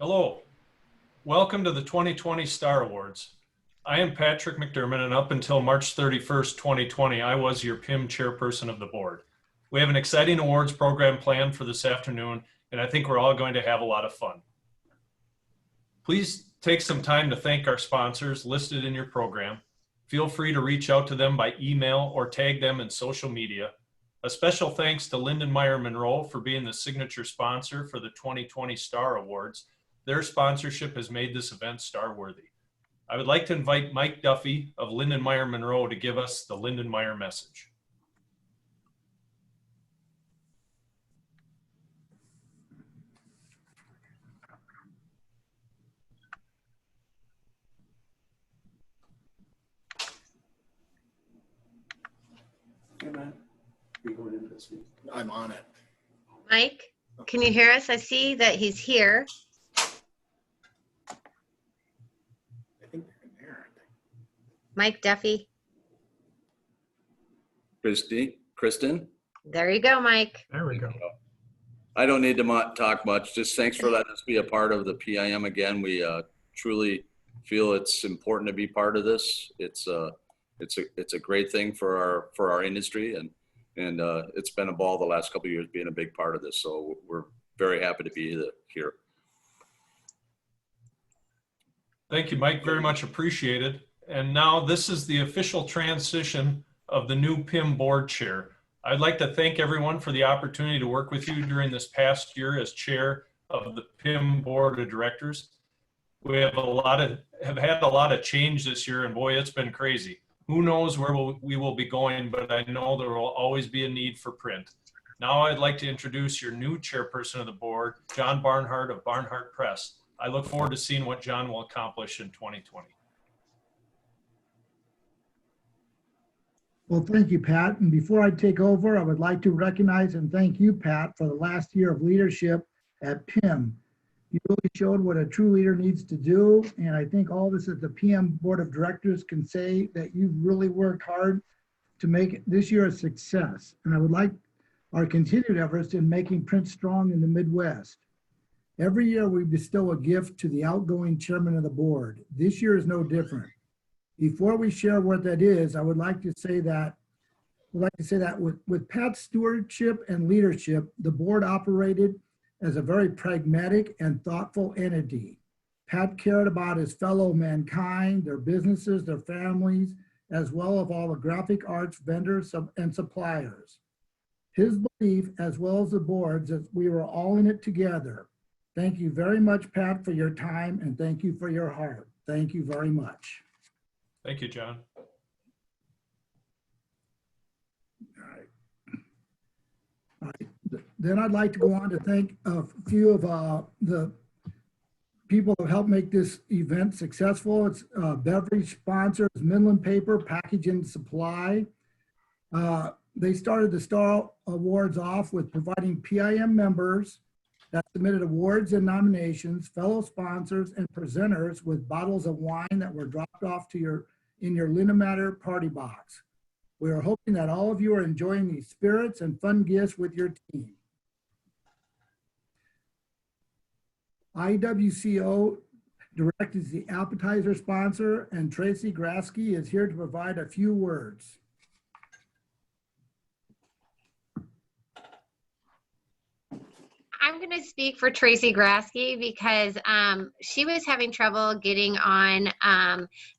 Hello, welcome to the 2020 Star Awards. I am Patrick McDermott, and up until March 31st, 2020, I was your PIM chairperson of the board. We have an exciting awards program planned for this afternoon, and I think we're all going to have a lot of fun. Please take some time to thank our sponsors listed in your program. Feel free to reach out to them by email or tag them in social media. A special thanks to Lindenmeyer Monroe for being the signature sponsor for the 2020 Star Awards. Their sponsorship has made this event star-worthy. I would like to invite Mike Duffy of Lindenmeyer Monroe to give us the Lindenmeyer message. I'm on it. Mike, can you hear us? I see that he's here. I think they're in there, aren't they? Mike Duffy. Kristen? There you go, Mike. There we go. I don't need to talk much. Just thanks for letting us be a part of the PIM again. We truly feel it's important to be part of this. It's a great thing for our industry, and it's been a ball the last couple of years being a big part of this. So we're very happy to be here. Thank you, Mike. Very much appreciated. And now this is the official transition of the new PIM board chair. I'd like to thank everyone for the opportunity to work with you during this past year as chair of the PIM board of directors. We have had a lot of change this year, and boy, it's been crazy. Who knows where we will be going, but I know there will always be a need for print. Now I'd like to introduce your new chairperson of the board, John Barnhart of Barnhart Press. I look forward to seeing what John will accomplish in 2020. Well, thank you, Pat. And before I take over, I would like to recognize and thank you, Pat, for the last year of leadership at PIM. You really showed what a true leader needs to do. And I think all of us at the PIM Board of Directors can say that you've really worked hard to make this year a success. And I would like our continued efforts in making print strong in the Midwest. Every year we bestow a gift to the outgoing chairman of the board. This year is no different. Before we share what that is, I would like to say that with Pat's stewardship and leadership, the board operated as a very pragmatic and thoughtful entity. Pat cared about his fellow mankind, their businesses, their families, as well as all the graphic arts vendors and suppliers. His belief, as well as the board's, is we were all in it together. Thank you very much, Pat, for your time, and thank you for your heart. Thank you very much. Thank you, John. All right. Then I'd like to go on to thank a few of the people who helped make this event successful. It's beverage sponsors, Midland Paper, Packaging Supply. They started the Star Awards off with providing PIM members that submitted awards and nominations, fellow sponsors, and presenters with bottles of wine that were dropped off to in your Lindenmeyer party box. We are hoping that all of you are enjoying these spirits and fun gifts with your team. IWCO Direct is the appetizer sponsor, and Tracy Grasky is here to provide a few words. I'm going to speak for Tracy Grasky because she was having trouble getting on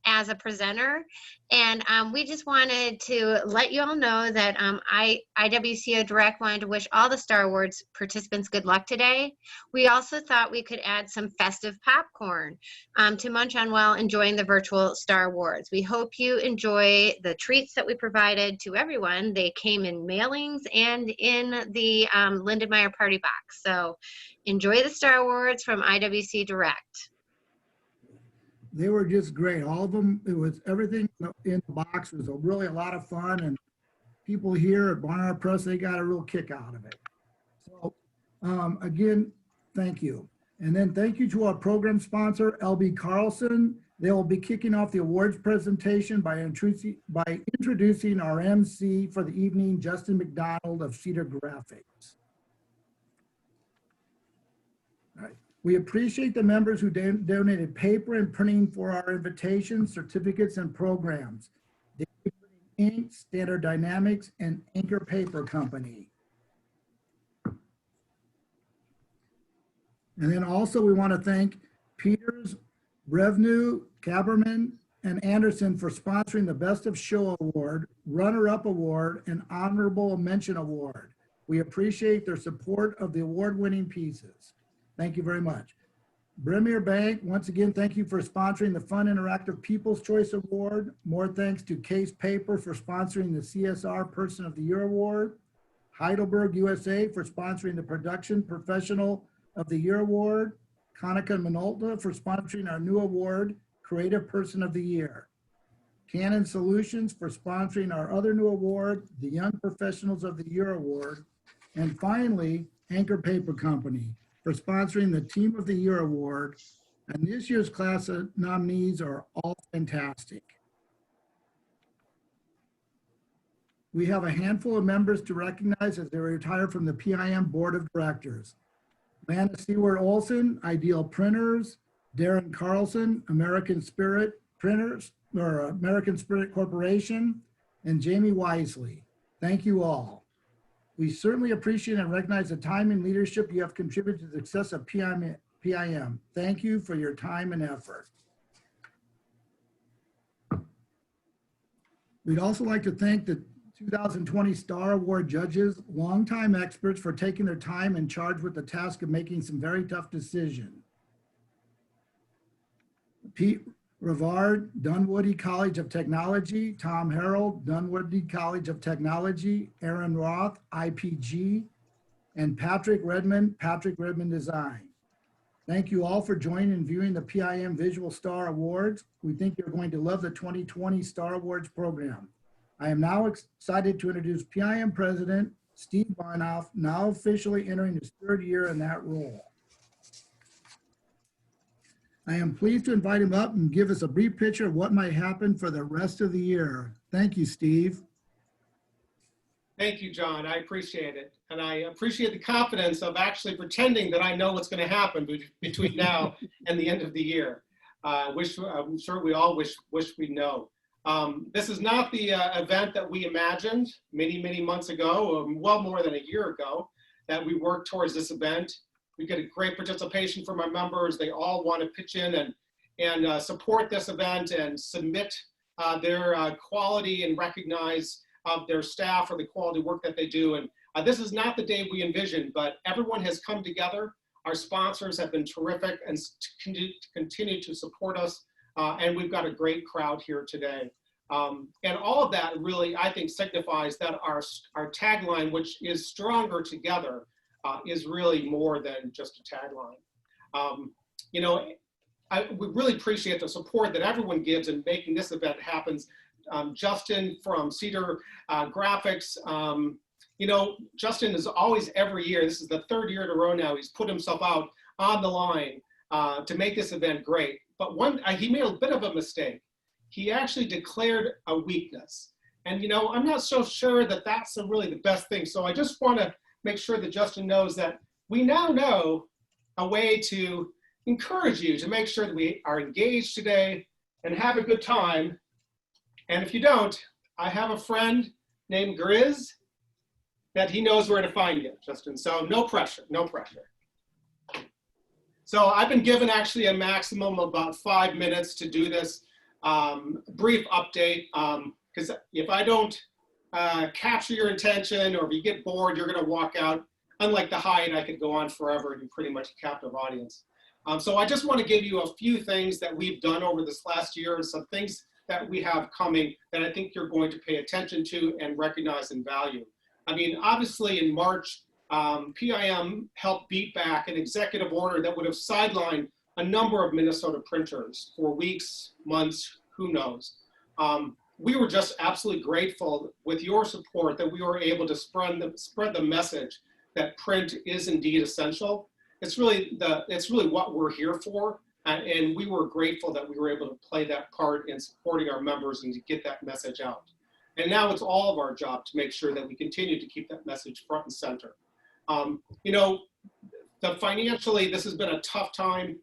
as a presenter. And we just wanted to let you all know that IWCO Direct wanted to wish all the Star Awards participants good luck today. We also thought we could add some festive popcorn to munch on while enjoying the virtual Star Awards. We hope you enjoy the treats that we provided to everyone. They came in mailings and in the Lindenmeyer party box. So enjoy the Star Awards from IWC Direct. They were just great. All of them, it was everything in the box was really a lot of fun, and people here at Barnhart Press, they got a real kick out of it. So again, thank you. And then thank you to our program sponsor, LB Carlson. They will be kicking off the awards presentation by introducing our MC for the evening, Justin McDonald of Cedar Graphics. All right. We appreciate the members who donated paper and printing for our invitations, certificates, and programs. Daily Printing Inc., Standard Dynamics, and Anchor Paper Company. And then also we want to thank Peters, Brevnu, Kaberman, and Anderson for sponsoring the Best of Show Award, Runner-Up Award, and Honorable Mention Award. We appreciate their support of the award-winning pieces. Thank you very much. Premier Bank, once again, thank you for sponsoring the Fun Interactive People's Choice Award. More thanks to Case Paper for sponsoring the CSR Person of the Year Award. Heidelberg USA for sponsoring the Production Professional of the Year Award. Konica Minolta for sponsoring our new award, Creative Person of the Year. Canon Solutions for sponsoring our other new award, the Young Professionals of the Year Award. And finally, Anchor Paper Company for sponsoring the Team of the Year Award. And this year's class of nominees are all fantastic. We have a handful of members to recognize as they retire from the PIM Board of Directors. Lana Seward Olson, Ideal Printers, Darren Carlson, American Spirit Printers, or American Spirit Corporation, and Jamie Wisely. Thank you all. We certainly appreciate and recognize the time and leadership you have contributed to the success of PIM. Thank you for your time and effort. We'd also like to thank the 2020 Star Award judges, longtime experts, for taking their time and charged with the task of making some very tough decisions. Pete Rivard, Dunwoody College of Technology, Tom Harold, Dunwoody College of Technology, Aaron Roth, IPG, and Patrick Redmond Design. Thank you all for joining and viewing the PIM Visual Star Awards. We think you're going to love the 2020 Star Awards program. I am now excited to introduce PIM President Steve Barnoff, now officially entering his third year in that role. I am pleased to invite him up and give us a brief picture of what might happen for the rest of the year. Thank you, Steve. Thank you, John. I appreciate it. And I appreciate the confidence of actually pretending that I know what's going to happen between now and the end of the year. I'm sure we all wish we know. This is not the event that we imagined many months ago, well more than a year ago, that we worked towards this event. We get a great participation from our members. They all want to pitch in and support this event and submit their quality and recognize their staff for the quality work that they do. And this is not the day we envisioned, but everyone has come together. Our sponsors have been terrific and continue to support us. And we've got a great crowd here today. And all of that really, I think, signifies that our tagline, which is stronger together, is really more than just a tagline. We really appreciate the support that everyone gives in making this event happen. Justin from Cedar Graphics, Justin is always every year, this is the third year in a row now, he's put himself out on the line to make this event great. But he made a bit of a mistake. He actually declared a weakness. And I'm not so sure that that's really the best thing. So I just want to make sure that Justin knows that we now know a way to encourage you to make sure that we are engaged today and have a good time. And if you don't, I have a friend named Grizz that he knows where to find you, Justin. So no pressure, no pressure. So I've been given actually a maximum of about 5 minutes to do this brief update. Because if I don't capture your attention, or if you get bored, you're going to walk out. Unlike the Hyde, I could go on forever and be pretty much a captive audience. So I just want to give you a few things that we've done over this last year, and some things that we have coming that I think you're going to pay attention to and recognize and value. I mean, obviously in March, PIM helped beat back an executive order that would have sidelined a number of Minnesota printers for weeks, months, who knows. We were just absolutely grateful with your support that we were able to spread the message that print is indeed essential. It's really what we're here for. And we were grateful that we were able to play that part in supporting our members and to get that message out. And now it's all of our job to make sure that we continue to keep that message front and center. Financially, this has been a tough time.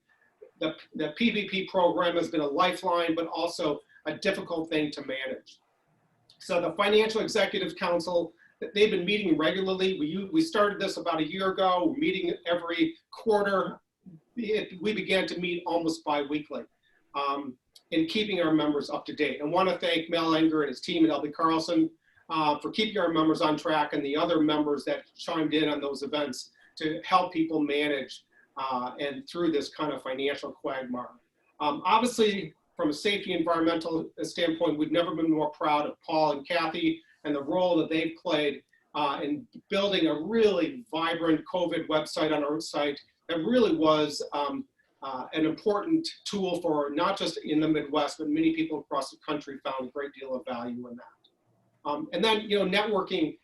The PVP program has been a lifeline, but also a difficult thing to manage. So the Financial Executive Council, they've been meeting regularly. We started this about a year ago, meeting every quarter. We began to meet almost bi-weekly in keeping our members up to date. I want to thank Mel Enger and his team at L.B. Carlson for keeping our members on track, and the other members that chimed in on those events to help people manage and through this kind of financial quagmire. Obviously, from a safety environmental standpoint, we've never been more proud of Paul and Kathy and the role that they've played in building a really vibrant COVID website on our site that really was an important tool for not just in the Midwest, but many people across the country found a great deal of value in that. And then, you know, networking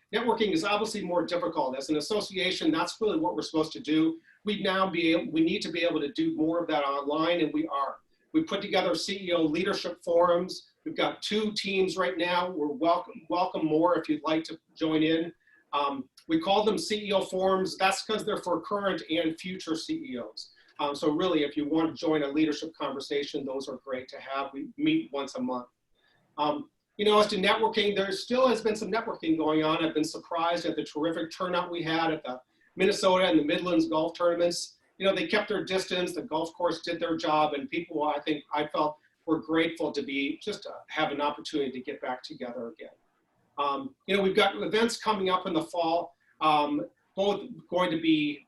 is obviously more difficult. As an association, that's really what we're supposed to do. We need to be able to do more of that online, and we are. We put together CEO leadership forums. We've got 2 teams right now. We're welcome more if you'd like to join in. We call them CEO forums. That's because they're for current and future CEOs. So really, if you want to join a leadership conversation, those are great to have. We meet once a month. You know, as to networking, there still has been some networking going on. I've been surprised at the terrific turnout we had at the Minnesota and the Midlands golf tournaments. You know, they kept their distance, the golf course did their job, and people, I felt were grateful to have an opportunity to get back together again. You know, we've got events coming up in the fall, both going to be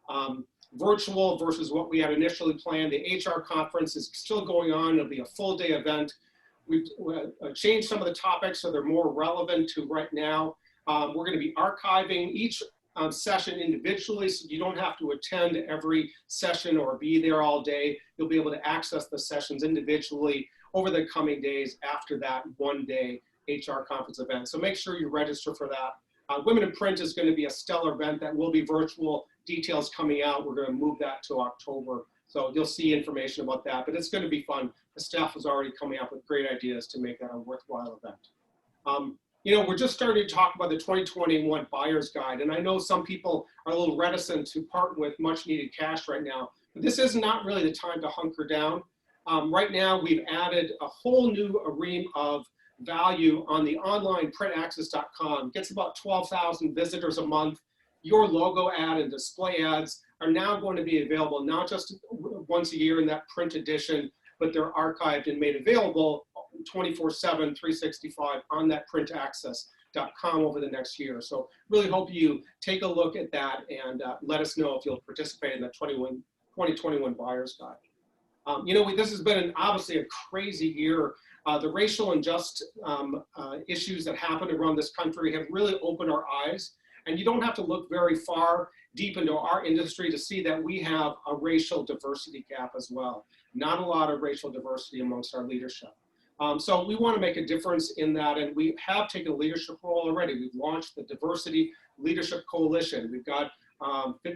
virtual versus what we had initially planned. The HR conference is still going on. It'll be a full day event. We've changed some of the topics so they're more relevant to right now. We're going to be archiving each session individually, so you don't have to attend every session or be there all day. You'll be able to access the sessions individually over the coming days after that one-day HR conference event. So make sure you register for that. Women in Print is going to be a stellar event that will be virtual. Details coming out. We're going to move that to October. So you'll see information about that, but it's going to be fun. The staff is already coming up with great ideas to make that a worthwhile event. You know, we're just starting to talk about the 2021 Buyer's Guide, and I know some people are a little reticent to part with much needed cash right now, but this is not really the time to hunker down. Right now, we've added a whole new arena of value on the online printaccess.com. Gets about 12,000 visitors a month. Your logo ad and display ads are now going to be available not just once a year in that print edition, but they're archived and made available 24/7, 365 on that printaccess.com over the next year. So really hope you take a look at that and let us know if you'll participate in the 2021 Buyer's Guide. You know, this has been obviously a crazy year. The racial injustice issues that happened around this country have really opened our eyes. And you don't have to look very far deep into our industry to see that we have a racial diversity gap as well. Not a lot of racial diversity amongst our leadership. So we want to make a difference in that, and we have taken a leadership role already. We've launched the Diversity Leadership Coalition. We've got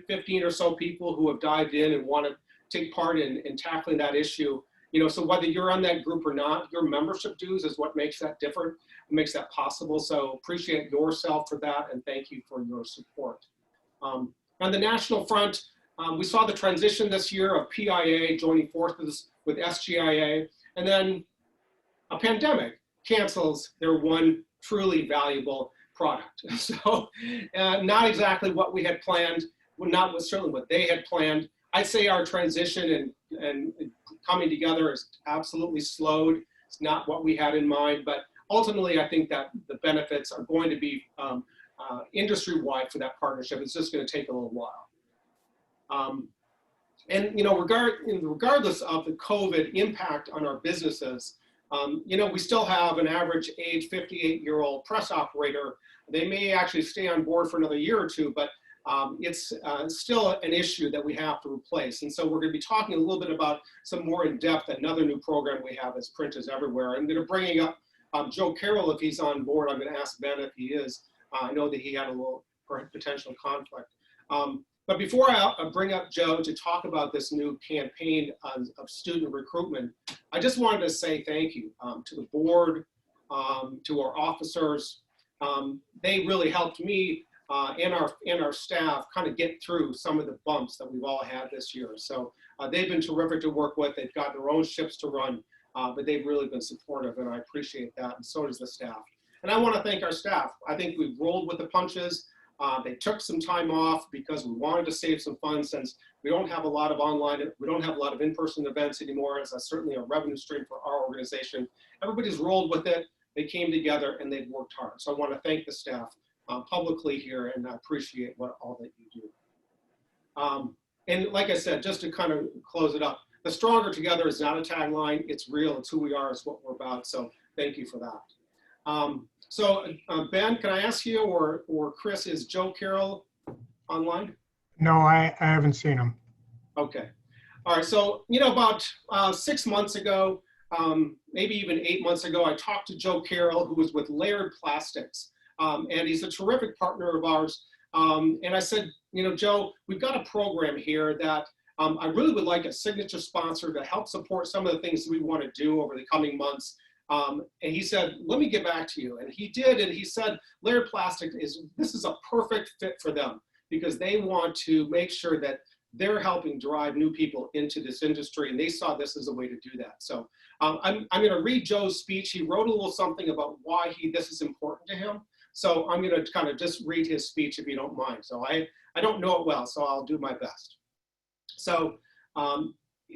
15 or so people who have dived in and want to take part in tackling that issue. You know, so whether you're on that group or not, your membership dues is what makes that different, makes that possible. So appreciate yourself for that, and thank you for your support. On the national front, we saw the transition this year of PIA joining forces with SGIA, and then a pandemic cancels their one truly valuable product. So not exactly what we had planned, not certainly what they had planned. I'd say our transition and coming together is absolutely slowed. It's not what we had in mind, but ultimately I think that the benefits are going to be industry-wide for that partnership. It's just going to take a little while. And you know, regardless of the COVID impact on our businesses, you know, we still have an average age 58-year-old press operator. They may actually stay on board for another year or two, but it's still an issue that we have to replace. And so we're going to be talking a little bit about some more in depth. Another new program we have is Print is Everywhere. I'm going to bring up Joe Carroll if he's on board. I'm going to ask Ben if he is. I know that he had a little potential conflict. But before I bring up Joe to talk about this new campaign of student recruitment, I just wanted to say thank you to the board, to our officers. They really helped me and our staff kind of get through some of the bumps that we've all had this year. So they've been terrific to work with. They've got their own ships to run, but they've really been supportive, and I appreciate that, and so does the staff. And I want to thank our staff. I think we've rolled with the punches. They took some time off because we wanted to save some funds, since we don't have a lot of we don't have a lot of in-person events anymore. It's certainly a revenue stream for our organization. Everybody's rolled with it. They came together and they've worked hard. So I want to thank the staff publicly here, and I appreciate all that you do. And like I said, just to kind of close it up, the stronger together is not a tagline. It's real. It's who we are. It's what we're about. So thank you for that. Ben, can I ask you, or Chris, is Joe Carroll online? No, I haven't seen him. Okay. All right. So, about 6 months ago, maybe even 8 months ago, I talked to Joe Carroll, who was with Laird Plastics. And he's a terrific partner of ours. And I said, Joe, we've got a program here that I really would like a signature sponsor to help support some of the things that we want to do over the coming months. And he said, let me get back to you. And he did. And he said, Laird Plastic this is a perfect fit for them, because they want to make sure that they're helping drive new people into this industry. And they saw this as a way to do that. So I'm going to read Joe's speech. He wrote a little something about why this is important to him. So I'm going to kind of just read his speech, if you don't mind. So I don't know it well, so I'll do my best. So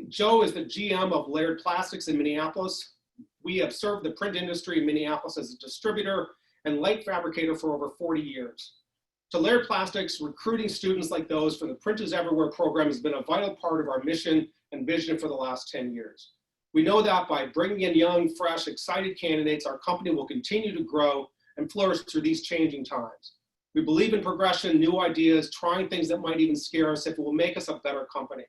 Joe is the GM of Laird Plastics in Minneapolis. We have served the print industry in Minneapolis as a distributor and light fabricator for over 40 years. To Laird Plastics, recruiting students like those for the Print is Everywhere program has been a vital part of our mission and vision for the last 10 years. We know that by bringing in young, fresh, excited candidates, our company will continue to grow and flourish through these changing times. We believe in progression, new ideas, trying things that might even scare us if it will make us a better company.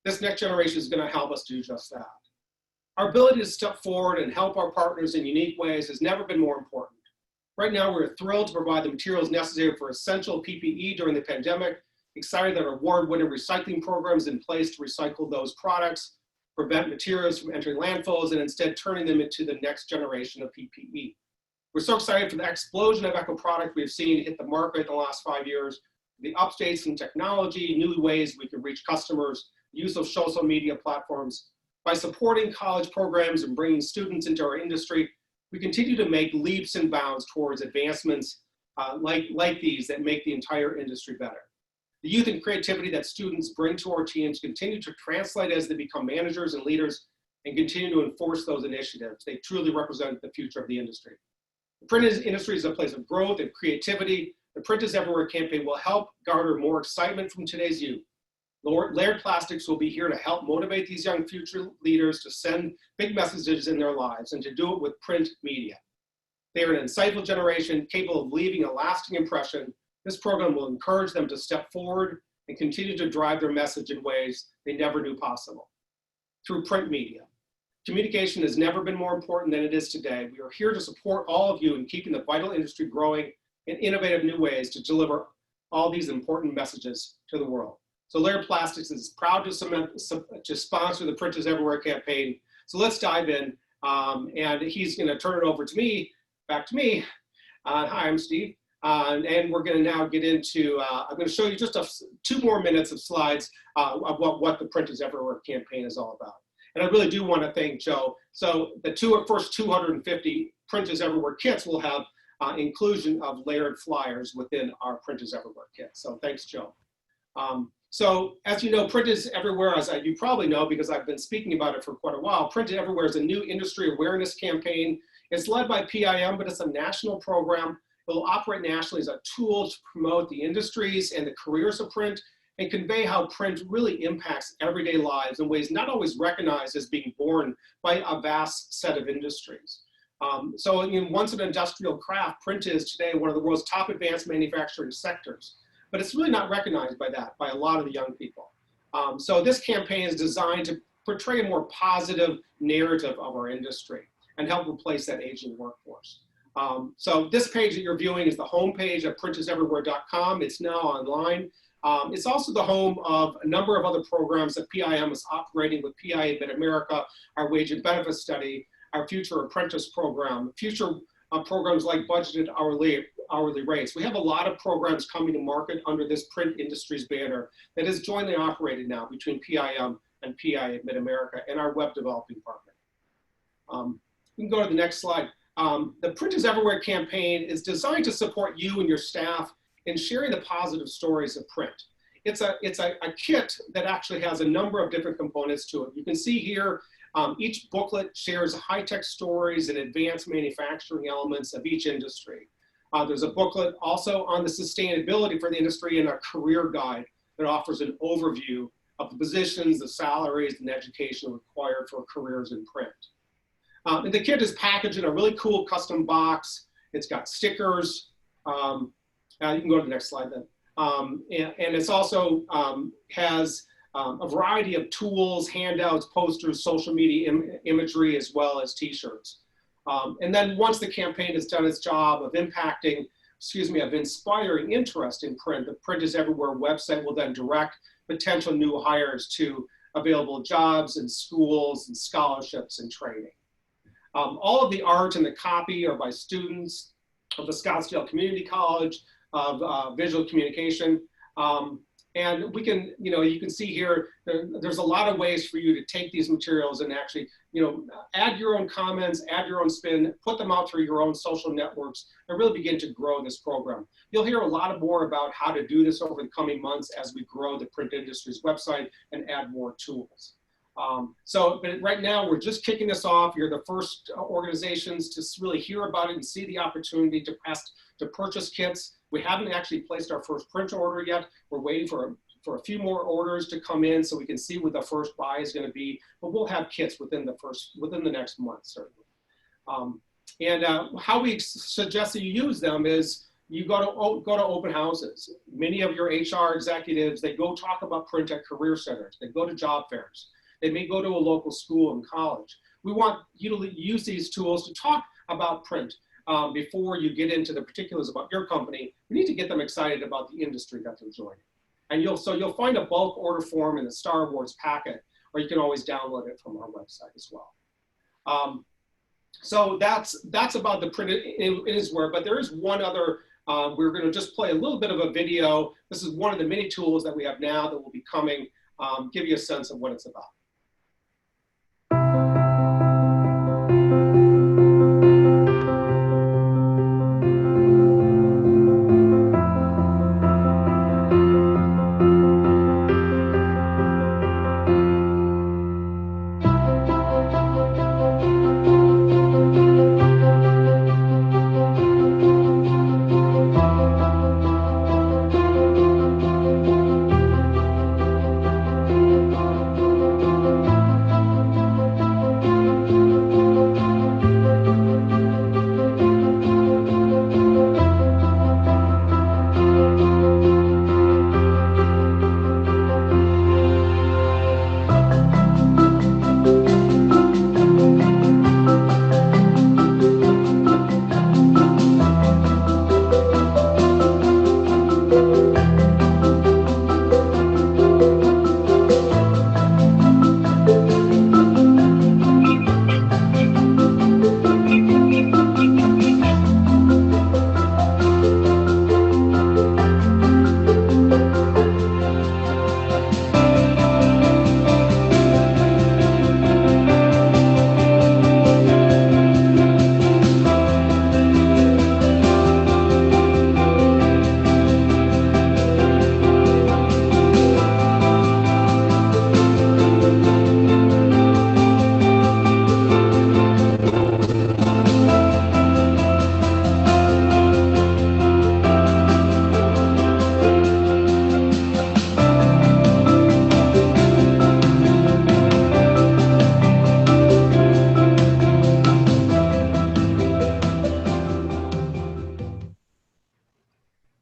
This next generation is going to help us do just that. Our ability to step forward and help our partners in unique ways has never been more important. Right now, we're thrilled to provide the materials necessary for essential PPE during the pandemic, excited that our award-winning recycling program is in place to recycle those products, prevent materials from entering landfills, and instead turning them into the next generation of PPE. We're so excited for the explosion of eco product we've seen hit the market in the last 5 years, the updates in technology, new ways we can reach customers, use of social media platforms. By supporting college programs and bringing students into our industry, we continue to make leaps and bounds towards advancements like these that make the entire industry better. The youth and creativity that students bring to our teams continue to translate as they become managers and leaders and continue to enforce those initiatives. They truly represent the future of the industry. The print industry is a place of growth and creativity. The Print is Everywhere campaign will help garner more excitement from today's youth. Laird Plastics will be here to help motivate these young future leaders to send big messages in their lives and to do it with print media. They are an insightful generation capable of leaving a lasting impression. This program will encourage them to step forward and continue to drive their message in ways they never knew possible. Through print media. Communication has never been more important than it is today. We are here to support all of you in keeping the vital industry growing in innovative new ways to deliver all these important messages to the world. So Laird Plastics is proud to sponsor the Print is Everywhere campaign. So let's dive in, and he's going to turn it over to me, back to me. Hi, I'm Steve, and we're going to now get into, I'm going to show you just 2 more minutes of slides of what the Print is Everywhere campaign is all about. And I really do want to thank Joe. So the first 250 Print is Everywhere kits will have inclusion of Laird flyers within our Print is Everywhere kit. So thanks, Joe. So as you know, Print is Everywhere, as you probably know because I've been speaking about it for quite a while, Print is Everywhere is a new industry awareness campaign. It's led by PIM, but it's a national program. It will operate nationally as a tool to promote the industries and the careers of print and convey how print really impacts everyday lives in ways not always recognized as being born by a vast set of industries. Once an industrial craft, print is today one of the world's top advanced manufacturing sectors. But it's really not recognized by a lot of the young people. So this campaign is designed to portray a more positive narrative of our industry and help replace that aging workforce. So this page that you're viewing is the homepage of printiseverywhere.com. It's now online. It's also the home of a number of other programs that PIM is operating with PIA Mid-America, our wage and benefits study, our future apprentice program, future programs like budgeted hourly hourly rates. We have a lot of programs coming to market under this Print Industries banner that is jointly operated now between PIM and PI Mid-America and our web developing partner. You can go to the next slide. The Print is Everywhere campaign is designed to support you and your staff in sharing the positive stories of print. It's a kit that actually has a number of different components to it. You can see here, each booklet shares high-tech stories and advanced manufacturing elements of each industry. There's a booklet also on the sustainability for the industry and a career guide that offers an overview of the positions, the salaries, and education required for careers in print. And the kit is packaged in a really cool custom box. It's got stickers. You can go to the next slide then. And it's also has a variety of tools, handouts, posters, social media imagery, as well as t-shirts. And then once the campaign has done its job of impacting, of inspiring interest in print, the Print is Everywhere website will then direct potential new hires to available jobs and schools and scholarships and training. All of the art and the copy are by students of the Scottsdale Community College of Visual Communication. And we can, you can see here, there's a lot of ways for you to take these materials and actually, add your own comments, add your own spin, put them out through your own social networks, and really begin to grow this program. You'll hear a lot more about how to do this over the coming months as we grow the Print Industries website and add more tools. But right now we're just kicking this off. You're the first organizations to really hear about it and see the opportunity to purchase kits. We haven't actually placed our first print order yet. We're waiting for a few more orders to come in so we can see what the first buy is going to be. But we'll have kits within the next month, certainly. How we suggest that you use them is you go to open houses. Many of your HR executives, they go talk about print at career centers. They go to job fairs. They may go to a local school and college. We want you to use these tools to talk about print before you get into the particulars about your company. We need to get them excited about the industry that they're joining. And you'll find a bulk order form in the Star Awards packet, or you can always download it from our website as well. So that's about the Print Industries, but there is one other, we're gonna just play a little bit of a video. This is one of the many tools that we have now that will be coming, give you a sense of what it's about.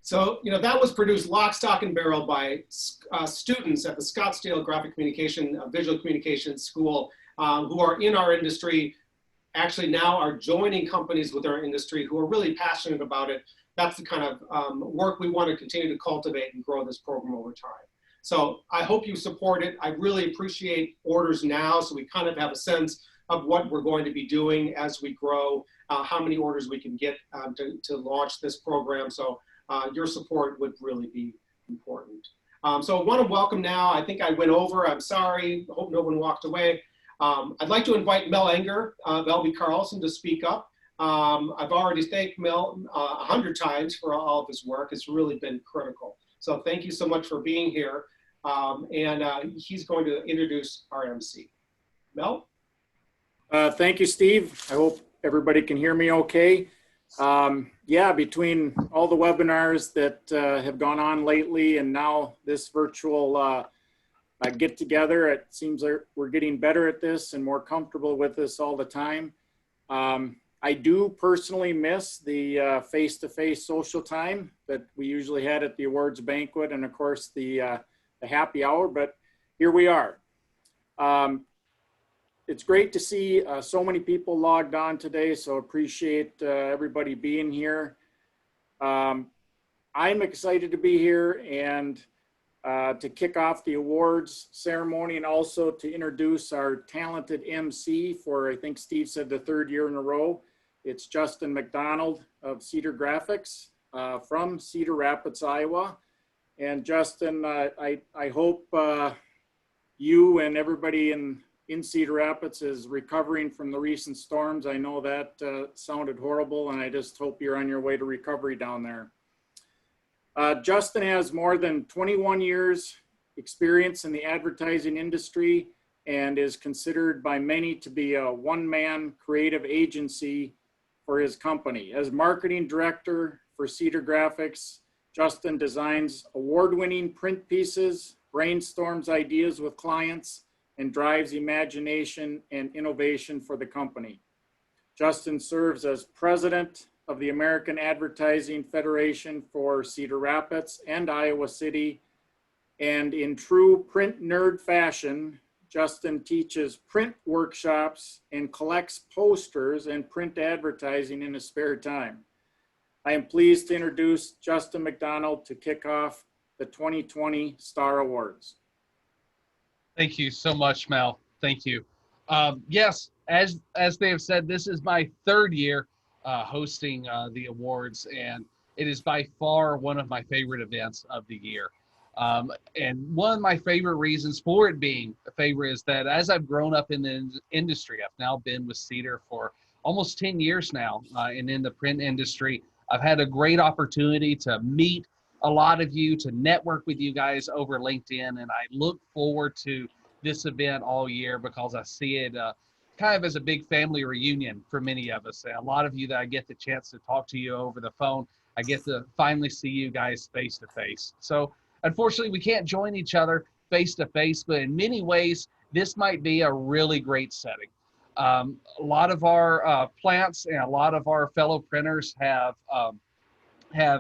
So, that was produced lock, stock, and barrel by students at the Scottsdale Graphic Communication, Visual Communication School, who are in our industry, actually now are joining companies with our industry who are really passionate about it. That's the kind of work we want to continue to cultivate and grow this program over time. So I hope you support it. I really appreciate orders now, so we kind of have a sense of what we're going to be doing as we grow. how many orders we can get to launch this program. So your support would really be important. So I want to welcome now, I think I went over, I'm sorry, hope no one walked away. I'd like to invite Mel Enger, Melby Carlson, to speak up. I've already thanked Mel 100 times for all of his work. It's really been critical. So thank you so much for being here. He's going to introduce our MC. Mel? Thank you, Steve. I hope everybody can hear me okay. Yeah, between all the webinars that have gone on lately and now this virtual get together, it seems like we're getting better at this and more comfortable with this all the time. I do personally miss the face-to-face social time that we usually had at the awards banquet and of course the happy hour, but here we are. It's great to see so many people logged on today, so appreciate everybody being here. I'm excited to be here and to kick off the awards ceremony and also to introduce our talented MC for, I think Steve said, the 3rd year in a row. It's Justin McDonald of Cedar Graphics from Cedar Rapids, Iowa. And Justin, I hope you and everybody in Cedar Rapids is recovering from the recent storms. I know that sounded horrible, and I just hope you're on your way to recovery down there. Justin has more than 21 years experience in the advertising industry and is considered by many to be a one-man creative agency for his company. As marketing director for Cedar Graphics, Justin designs award-winning print pieces, brainstorms ideas with clients, and drives imagination and innovation for the company. Justin serves as president of the American Advertising Federation for Cedar Rapids and Iowa City. And in true print nerd fashion, Justin teaches print workshops and collects posters and print advertising in his spare time. I am pleased to introduce Justin McDonald to kick off the 2020 Star Awards. Thank you so much, Mel. Thank you. Yes, as they have said, this is my 3rd year hosting the awards, and it is by far one of my favorite events of the year. And one of my favorite reasons for it being a favorite is that as I've grown up in the industry, I've now been with Cedar for almost 10 years now, and in the print industry, I've had a great opportunity to meet a lot of you, to network with you guys over LinkedIn, and I look forward to this event all year because I see it kind of as a big family reunion for many of us. And a lot of you that I get the chance to talk to you over the phone, I get to finally see you guys face to face. So unfortunately, we can't join each other face to face, but in many ways, this might be a really great setting. A lot of our plants and a lot of our fellow printers have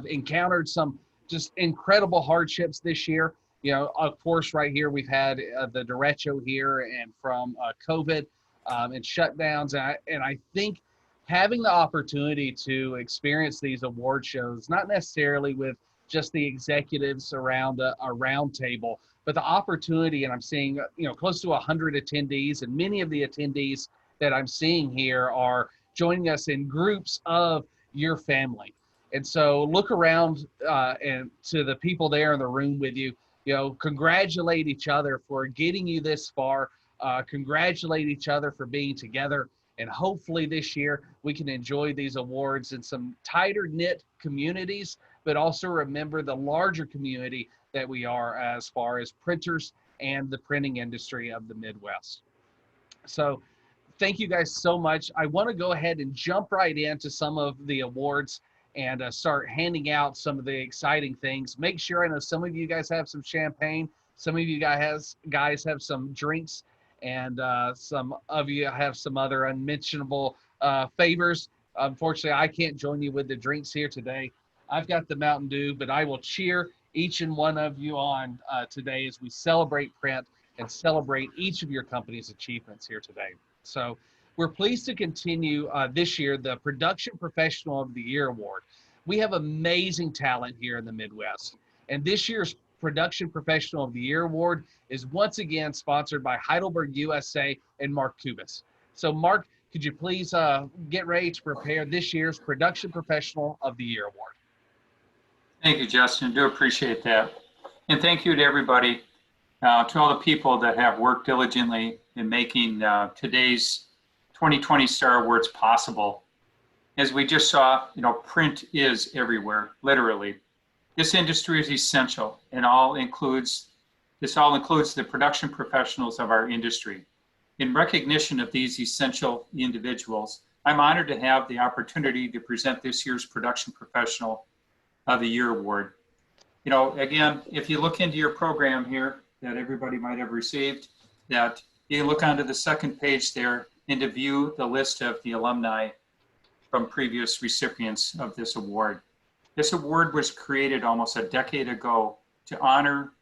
encountered some just incredible hardships this year. You know, of course, right here, we've had the derecho here and from COVID and shutdowns. And I think having the opportunity to experience these award shows, not necessarily with just the executives around a round table, but the opportunity, and I'm seeing, you know, close to 100 attendees, and many of the attendees that I'm seeing here are joining us in groups of your family. And so look around and to the people there in the room with you, you know, congratulate each other for getting you this far, congratulate each other for being together. And hopefully this year we can enjoy these awards in some tighter knit communities, but also remember the larger community that we are as far as printers and the printing industry of the Midwest. So thank you guys so much. I want to go ahead and jump right into some of the awards and start handing out some of the exciting things. Make sure, I know some of you guys have some champagne, some of you guys have some drinks, and some of you have some other unmentionable favors. Unfortunately, I can't join you with the drinks here today. I've got the Mountain Dew, but I will cheer each and one of you on today as we celebrate print and celebrate each of your company's achievements here today. So we're pleased to continue this year the Production Professional of the Year Award. We have amazing talent here in the Midwest. And this year's Production Professional of the Year Award is once again sponsored by Heidelberg USA and Mark Kubis. So Mark, could you please get ready to prepare this year's Production Professional of the Year Award? Thank you, Justin. Do appreciate that. And thank you to everybody, to all the people that have worked diligently in making today's 2020 Star Awards possible. As we just saw, print is everywhere, literally. This industry is essential and this all includes the production professionals of our industry. In recognition of these essential individuals, I'm honored to have the opportunity to present this year's Production Professional of the Year Award. Again, if you look into your program here that everybody might have received, that you can look onto the second page there and to view the list of the alumni from previous recipients of this award. This award was created almost a decade ago to honor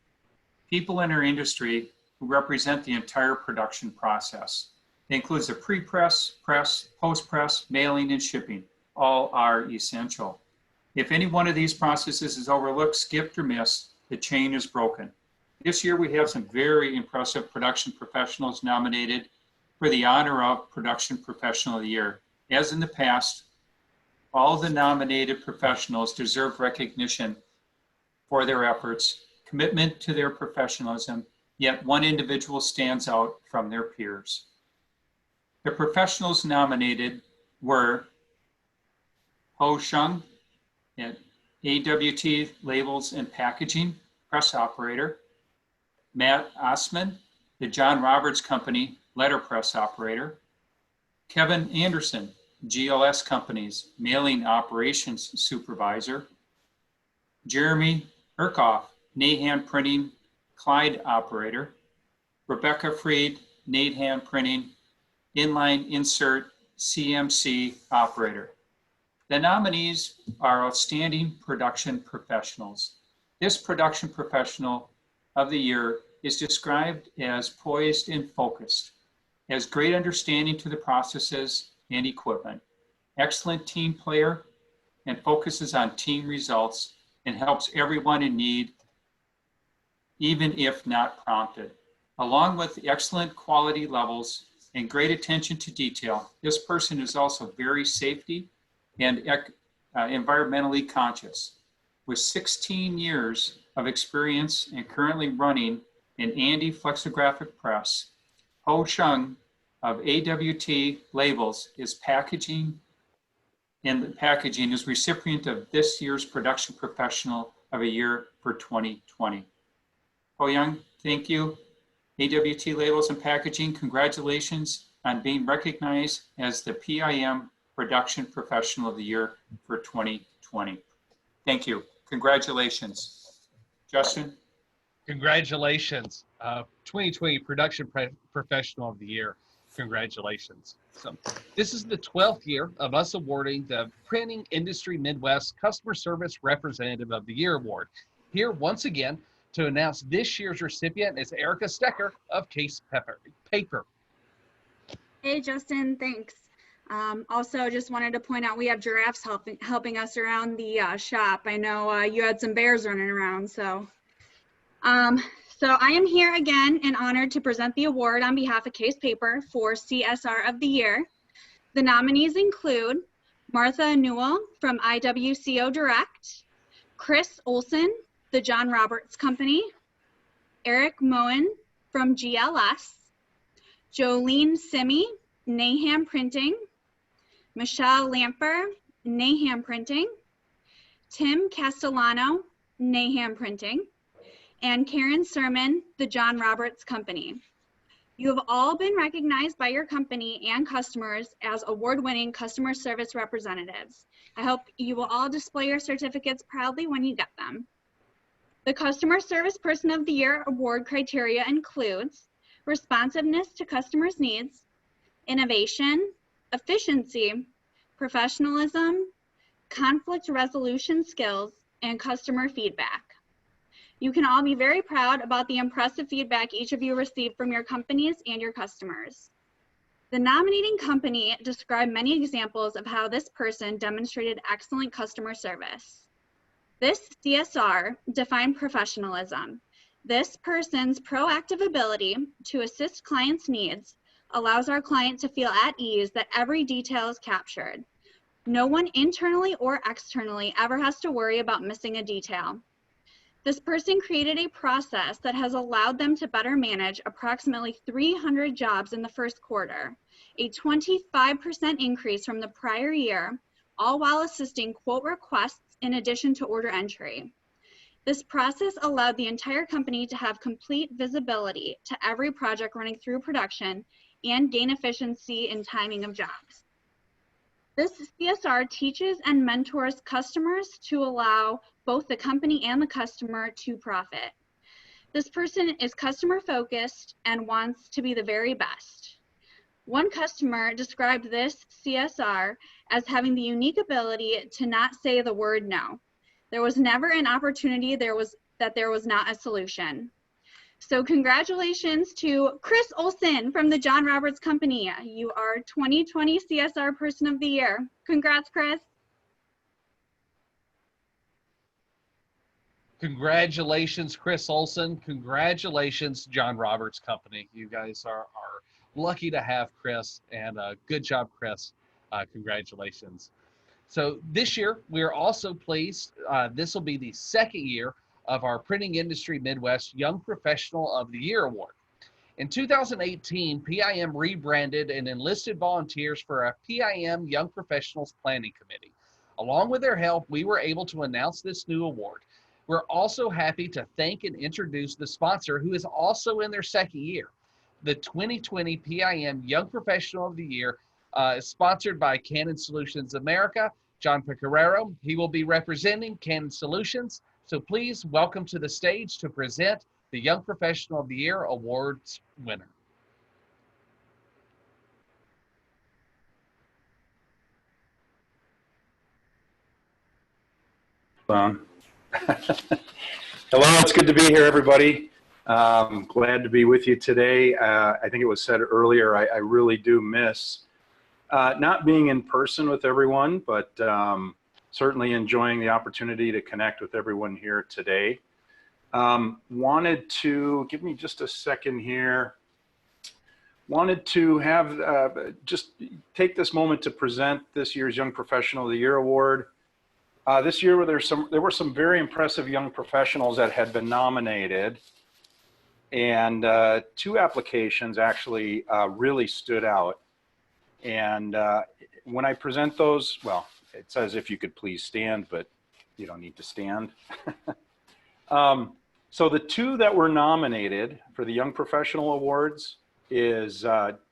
people in our industry who represent the entire production process. It includes the pre-press, press, post-press, mailing, and shipping. All are essential. If any one of these processes is overlooked, skipped, or missed, the chain is broken. This year we have some very impressive production professionals nominated for the honor of Production Professional of the Year. As in the past, all the nominated professionals deserve recognition for their efforts, commitment to their professionalism, yet one individual stands out from their peers. The professionals nominated were Ho Sheng at AWT Labels and Packaging, press operator; Matt Osman, the John Roberts Company, letterpress operator; Kevin Anderson, GLS Company's mailing operations supervisor; Jeremy Urkoff, Nahan Printing, Clyde operator; Rebecca Freed, Nahan Printing, inline insert CMC operator. The nominees are outstanding production professionals. This Production Professional of the Year is described as poised and focused, has great understanding to the processes and equipment, excellent team player, and focuses on team results and helps everyone in need, even if not prompted. Along with excellent quality levels and great attention to detail, this person is also very safety and environmentally conscious. With 16 years of experience and currently running an Andy flexographic press, Ho Sheng of AWT Labels is is recipient of this year's Production Professional of the Year for 2020. Ho Young, thank you. AWT Labels and Packaging, congratulations on being recognized as the PIM Production Professional of the Year for 2020. Thank you. Congratulations. Justin? Congratulations. 2020 Production Professional of the Year. Congratulations. So this is the 12th year of us awarding the Printing Industry Midwest Customer Service Representative of the Year Award. Here once again to announce this year's recipient is Erica Stecker of Case Paper. Hey, Justin, thanks. Also, just wanted to point out we have giraffes helping us around the shop. I know you had some bears running around, so I am here again and honored to present the award on behalf of Case Paper for CSR of the Year. The nominees include Martha Newell from IWCO Direct, Chris Olson, the John Roberts Company, Eric Moen from GLS, Jolene Simi, Nahan Printing, Michelle Lamper, Nahan Printing, Tim Castellano, Nahan Printing, and Karen Sermon, the John Roberts Company. You have all been recognized by your company and customers as award-winning customer service representatives. I hope you will all display your certificates proudly when you get them. The Customer Service Person of the Year award criteria includes responsiveness to customers' needs, innovation, efficiency, professionalism, conflict resolution skills, and customer feedback. You can all be very proud about the impressive feedback each of you received from your companies and your customers. The nominating company described many examples of how this person demonstrated excellent customer service. This CSR defined professionalism. This person's proactive ability to assist clients' needs allows our client to feel at ease that every detail is captured. No one internally or externally ever has to worry about missing a detail. This person created a process that has allowed them to better manage approximately 300 jobs in the first quarter, a 25% increase from the prior year, all while assisting quote requests in addition to order entry. This process allowed the entire company to have complete visibility to every project running through production and gain efficiency in timing of jobs. This CSR teaches and mentors customers to allow both the company and the customer to profit. This person is customer focused and wants to be the very best. One customer described this CSR as having the unique ability to not say the word no. There was never an opportunity there was not a solution. So congratulations to Chris Olson from the John Roberts Company. You are 2020 CSR Person of the Year. Congrats, Chris. Congratulations, Chris Olson. Congratulations, John Roberts Company. You guys are lucky to have Chris, and good job, Chris. Congratulations. So this year, we are also pleased. This will be the second year of our Printing Industry Midwest Young Professional of the Year Award. In 2018, PIM rebranded and enlisted volunteers for a PIM Young Professionals Planning Committee. Along with their help, we were able to announce this new award. We're also happy to thank and introduce the sponsor, who is also in their second year. The 2020 PIM Young Professional of the Year is sponsored by Canon Solutions America, John Pecoraro. He will be representing Canon Solutions. So please welcome to the stage to present the Young Professional of the Year Awards winner. Hello, it's good to be here, everybody. Glad to be with you today. I think it was said earlier, I really do miss not being in person with everyone, but certainly enjoying the opportunity to connect with everyone here today. Wanted to, give me just a second here. Wanted to have, just take this moment to present this year's Young Professional of the Year Award. This year, there were some very impressive young professionals that had been nominated, and two applications actually really stood out. And when I present those, well, it says if you could please stand, but you don't need to stand. So the two that were nominated for the Young Professional Awards is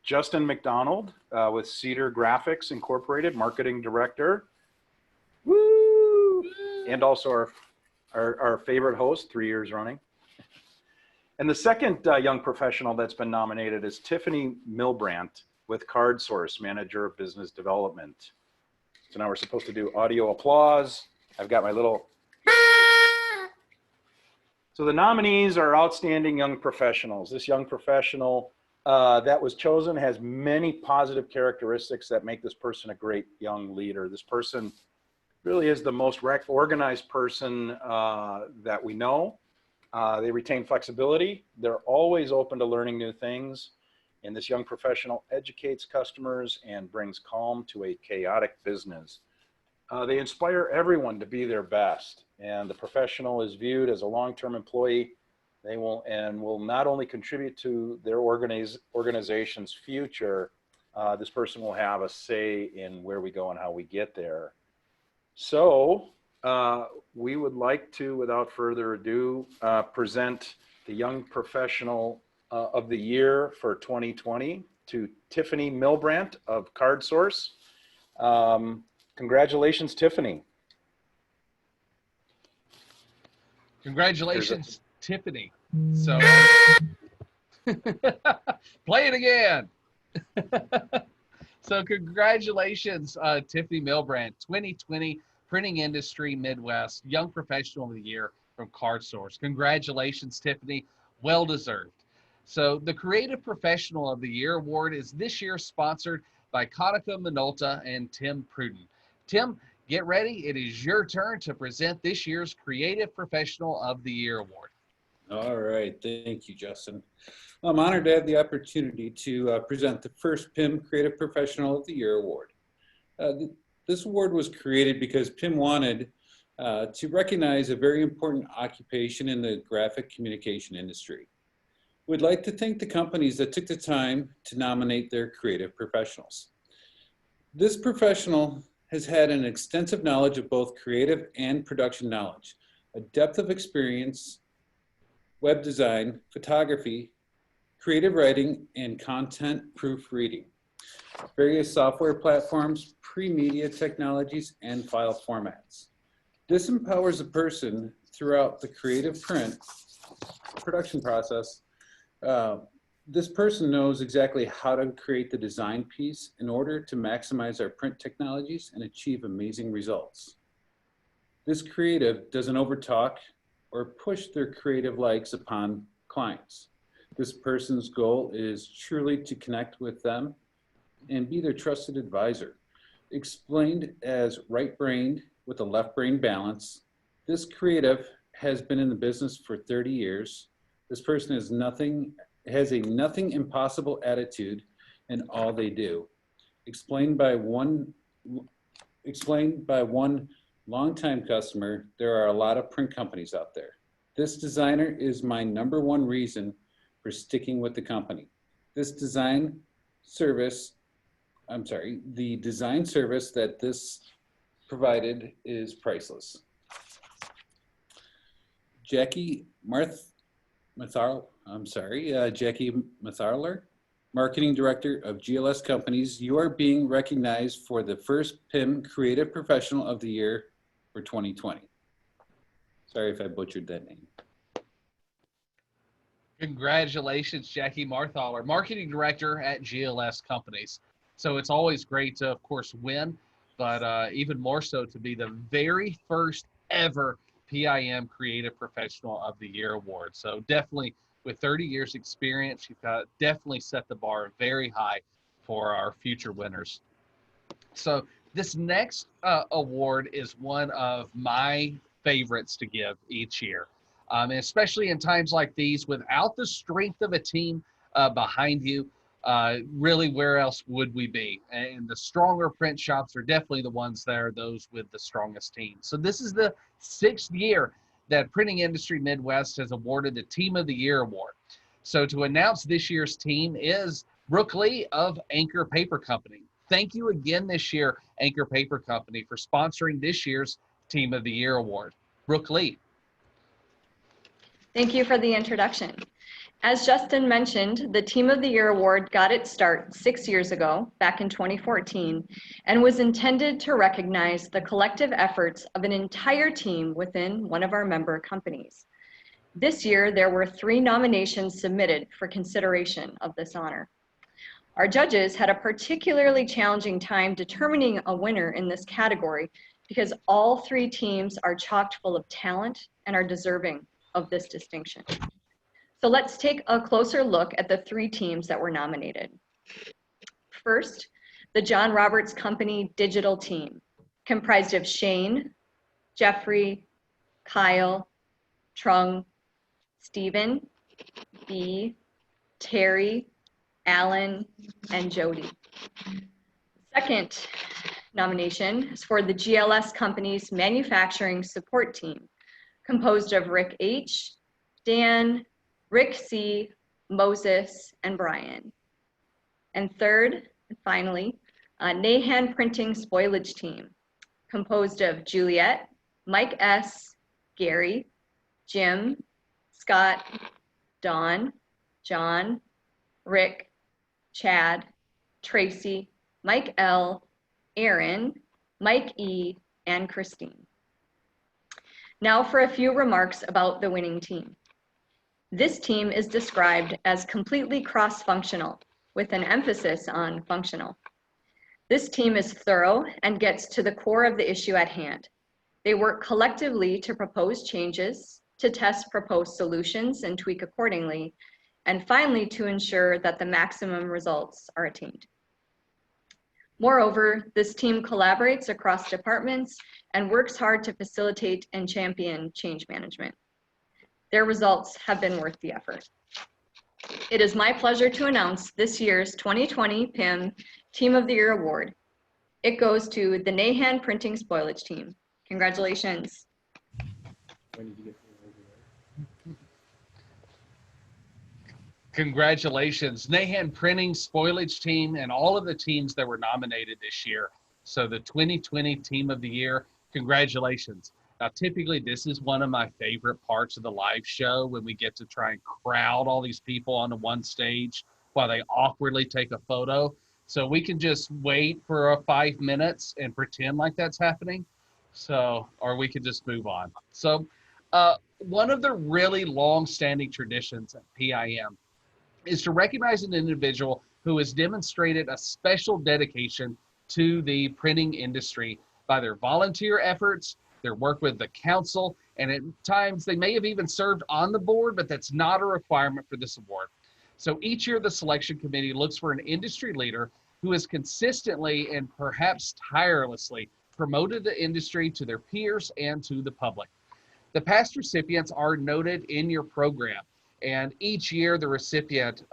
Justin McDonald with Cedar Graphics Incorporated, Marketing Director. Woo! And also our favorite host, 3 years running. And the second young professional that's been nominated is Tiffany Milbrandt with CardSource, Manager of Business Development. So now we're supposed to do audio applause. I've got my little. So the nominees are outstanding young professionals. This young professional that was chosen has many positive characteristics that make this person a great young leader. This person really is the most organized person that we know. They retain flexibility. They're always open to learning new things. And this young professional educates customers and brings calm to a chaotic business. They inspire everyone to be their best. And the professional is viewed as a long-term employee. They will not only contribute to their organization's future, this person will have a say in where we go and how we get there. So we would like to, without further ado, present the Young Professional of the Year for 2020 to Tiffany Milbrandt of CardSource. Congratulations, Tiffany. Congratulations, Tiffany. So play it again. So congratulations, Tiffany Milbrandt, 2020 Printing Industry Midwest Young Professional of the Year from CardSource. Congratulations, Tiffany. Well deserved. So the Creative Professional of the Year Award is this year sponsored by Konica Minolta and Tim Pruden. Tim, get ready. It is your turn to present this year's Creative Professional of the Year Award. All right, thank you, Justin. I'm honored to have the opportunity to present the first PIM Creative Professional of the Year award. This award was created because PIM wanted to recognize a very important occupation in the graphic communication industry. We'd like to thank the companies that took the time to nominate their creative professionals. This professional has had an extensive knowledge of both creative and production knowledge, a depth of experience, web design, photography, creative writing, and content proofreading, various software platforms, pre-media technologies, and file formats. This empowers a person throughout the creative print production process. This person knows exactly how to create the design piece in order to maximize our print technologies and achieve amazing results. This creative doesn't overtalk or push their creative likes upon clients. This person's goal is truly to connect with them and be their trusted advisor. Explained as right-brained with a left-brain balance, this creative has been in the business for 30 years. This person has a nothing impossible attitude in all they do. Explained by one longtime customer, there are a lot of print companies out there. This designer is my #1 reason for sticking with the company. The design service that this provided is priceless. Jackie Matharler, Marketing Director of GLS Companies, you are being recognized for the first PIM Creative Professional of the Year for 2020. Sorry if I butchered that name. Congratulations, Jackie Marthaler, Marketing Director at GLS Companies. So it's always great to, of course, win, but even more so to be the very first ever PIM Creative Professional of the Year award. So definitely, with 30 years experience, you've definitely set the bar very high for our future winners. So this next award is one of my favorites to give each year. And especially in times like these, without the strength of a team behind you, really, where else would we be? And the stronger print shops are definitely the ones that are those with the strongest teams. So this is the 6th year that Printing Industry Midwest has awarded the Team of the Year award. So to announce this year's team is Brooke Lee of Anchor Paper Company. Thank you again this year, Anchor Paper Company, for sponsoring this year's Team of the Year award. Brooke Lee. Thank you for the introduction. As Justin mentioned, the Team of the Year award got its start 6 years ago, back in 2014, and was intended to recognize the collective efforts of an entire team within one of our member companies. This year, there were 3 nominations submitted for consideration of this honor. Our judges had a particularly challenging time determining a winner in this category because all 3 teams are chock full of talent and are deserving of this distinction. So let's take a closer look at the 3 teams that were nominated. First, the John Roberts Company digital team, comprised of Shane, Jeffrey, Kyle, Trung, Stephen, B, Terry, Alan, and Jody. Second nomination is for the GLS Company's manufacturing support team, composed of Rick H, Dan, Rick C, Moses, and Brian. And third, and finally, Nahan Printing Spoilage Team, composed of Juliet, Mike S, Gary, Jim, Scott, Don, John, Rick, Chad, Tracy, Mike L, Aaron, Mike E, and Christine. Now for a few remarks about the winning team. This team is described as completely cross-functional, with an emphasis on functional. This team is thorough and gets to the core of the issue at hand. They work collectively to propose changes, to test proposed solutions and tweak accordingly, and finally to ensure that the maximum results are attained. Moreover, this team collaborates across departments and works hard to facilitate and champion change management. Their results have been worth the effort. It is my pleasure to announce this year's 2020 PIM Team of the Year Award. It goes to the Nahan Printing Spoilage Team. Congratulations. Congratulations, Nahan Printing Spoilage Team and all of the teams that were nominated this year. So the 2020 Team of the Year, congratulations. Now, typically, this is one of my favorite parts of the live show when we get to try and crowd all these people onto one stage while they awkwardly take a photo. So we can just wait for 5 minutes and pretend like that's happening. So, or we could just move on. So one of the really long-standing traditions at PIM is to recognize an individual who has demonstrated a special dedication to the printing industry by their volunteer efforts, their work with the council, and at times they may have even served on the board, but that's not a requirement for this award. So each year the selection committee looks for an industry leader who has consistently and perhaps tirelessly promoted the industry to their peers and to the public. The past recipients are noted in your program, and each year the recipient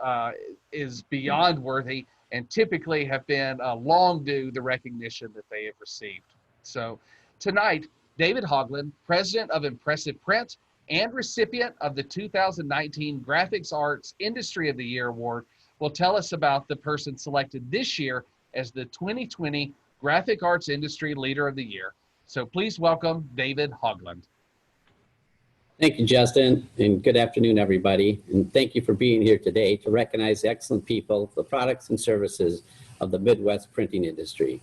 is beyond worthy and typically have been long due the recognition that they have received. So tonight, David Hogland, president of Impressive Print and recipient of the 2019 Graphics Arts Industry of the Year Award, will tell us about the person selected this year as the 2020 Graphic Arts Industry Leader of the Year. So please welcome David Hogland. Thank you, Justin, and good afternoon, everybody. And thank you for being here today to recognize the excellent people, the products and services of the Midwest printing industry.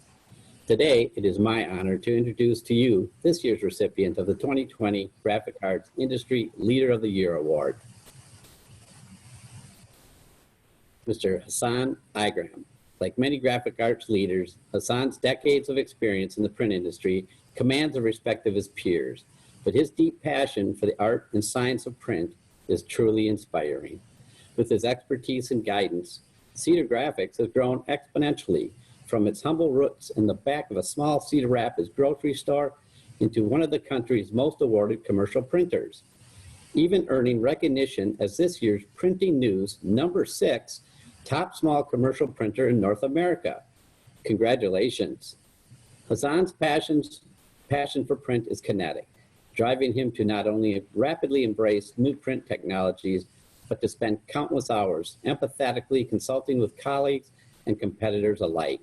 Today, it is my honor to introduce to you this year's recipient of the 2020 Graphic Arts Industry Leader of the Year Award, Mr. Hassan Igram. Like many graphic arts leaders, Hassan's decades of experience in the print industry commands the respect of his peers, but his deep passion for the art and science of print is truly inspiring. With his expertise and guidance, Cedar Graphics has grown exponentially from its humble roots in the back of a small Cedar Rapids grocery store into one of the country's most awarded commercial printers, even earning recognition as this year's Printing News #6 top small commercial printer in North America. Congratulations. Hassan's passion for print is kinetic, driving him to not only rapidly embrace new print technologies, but to spend countless hours empathetically consulting with colleagues and competitors alike.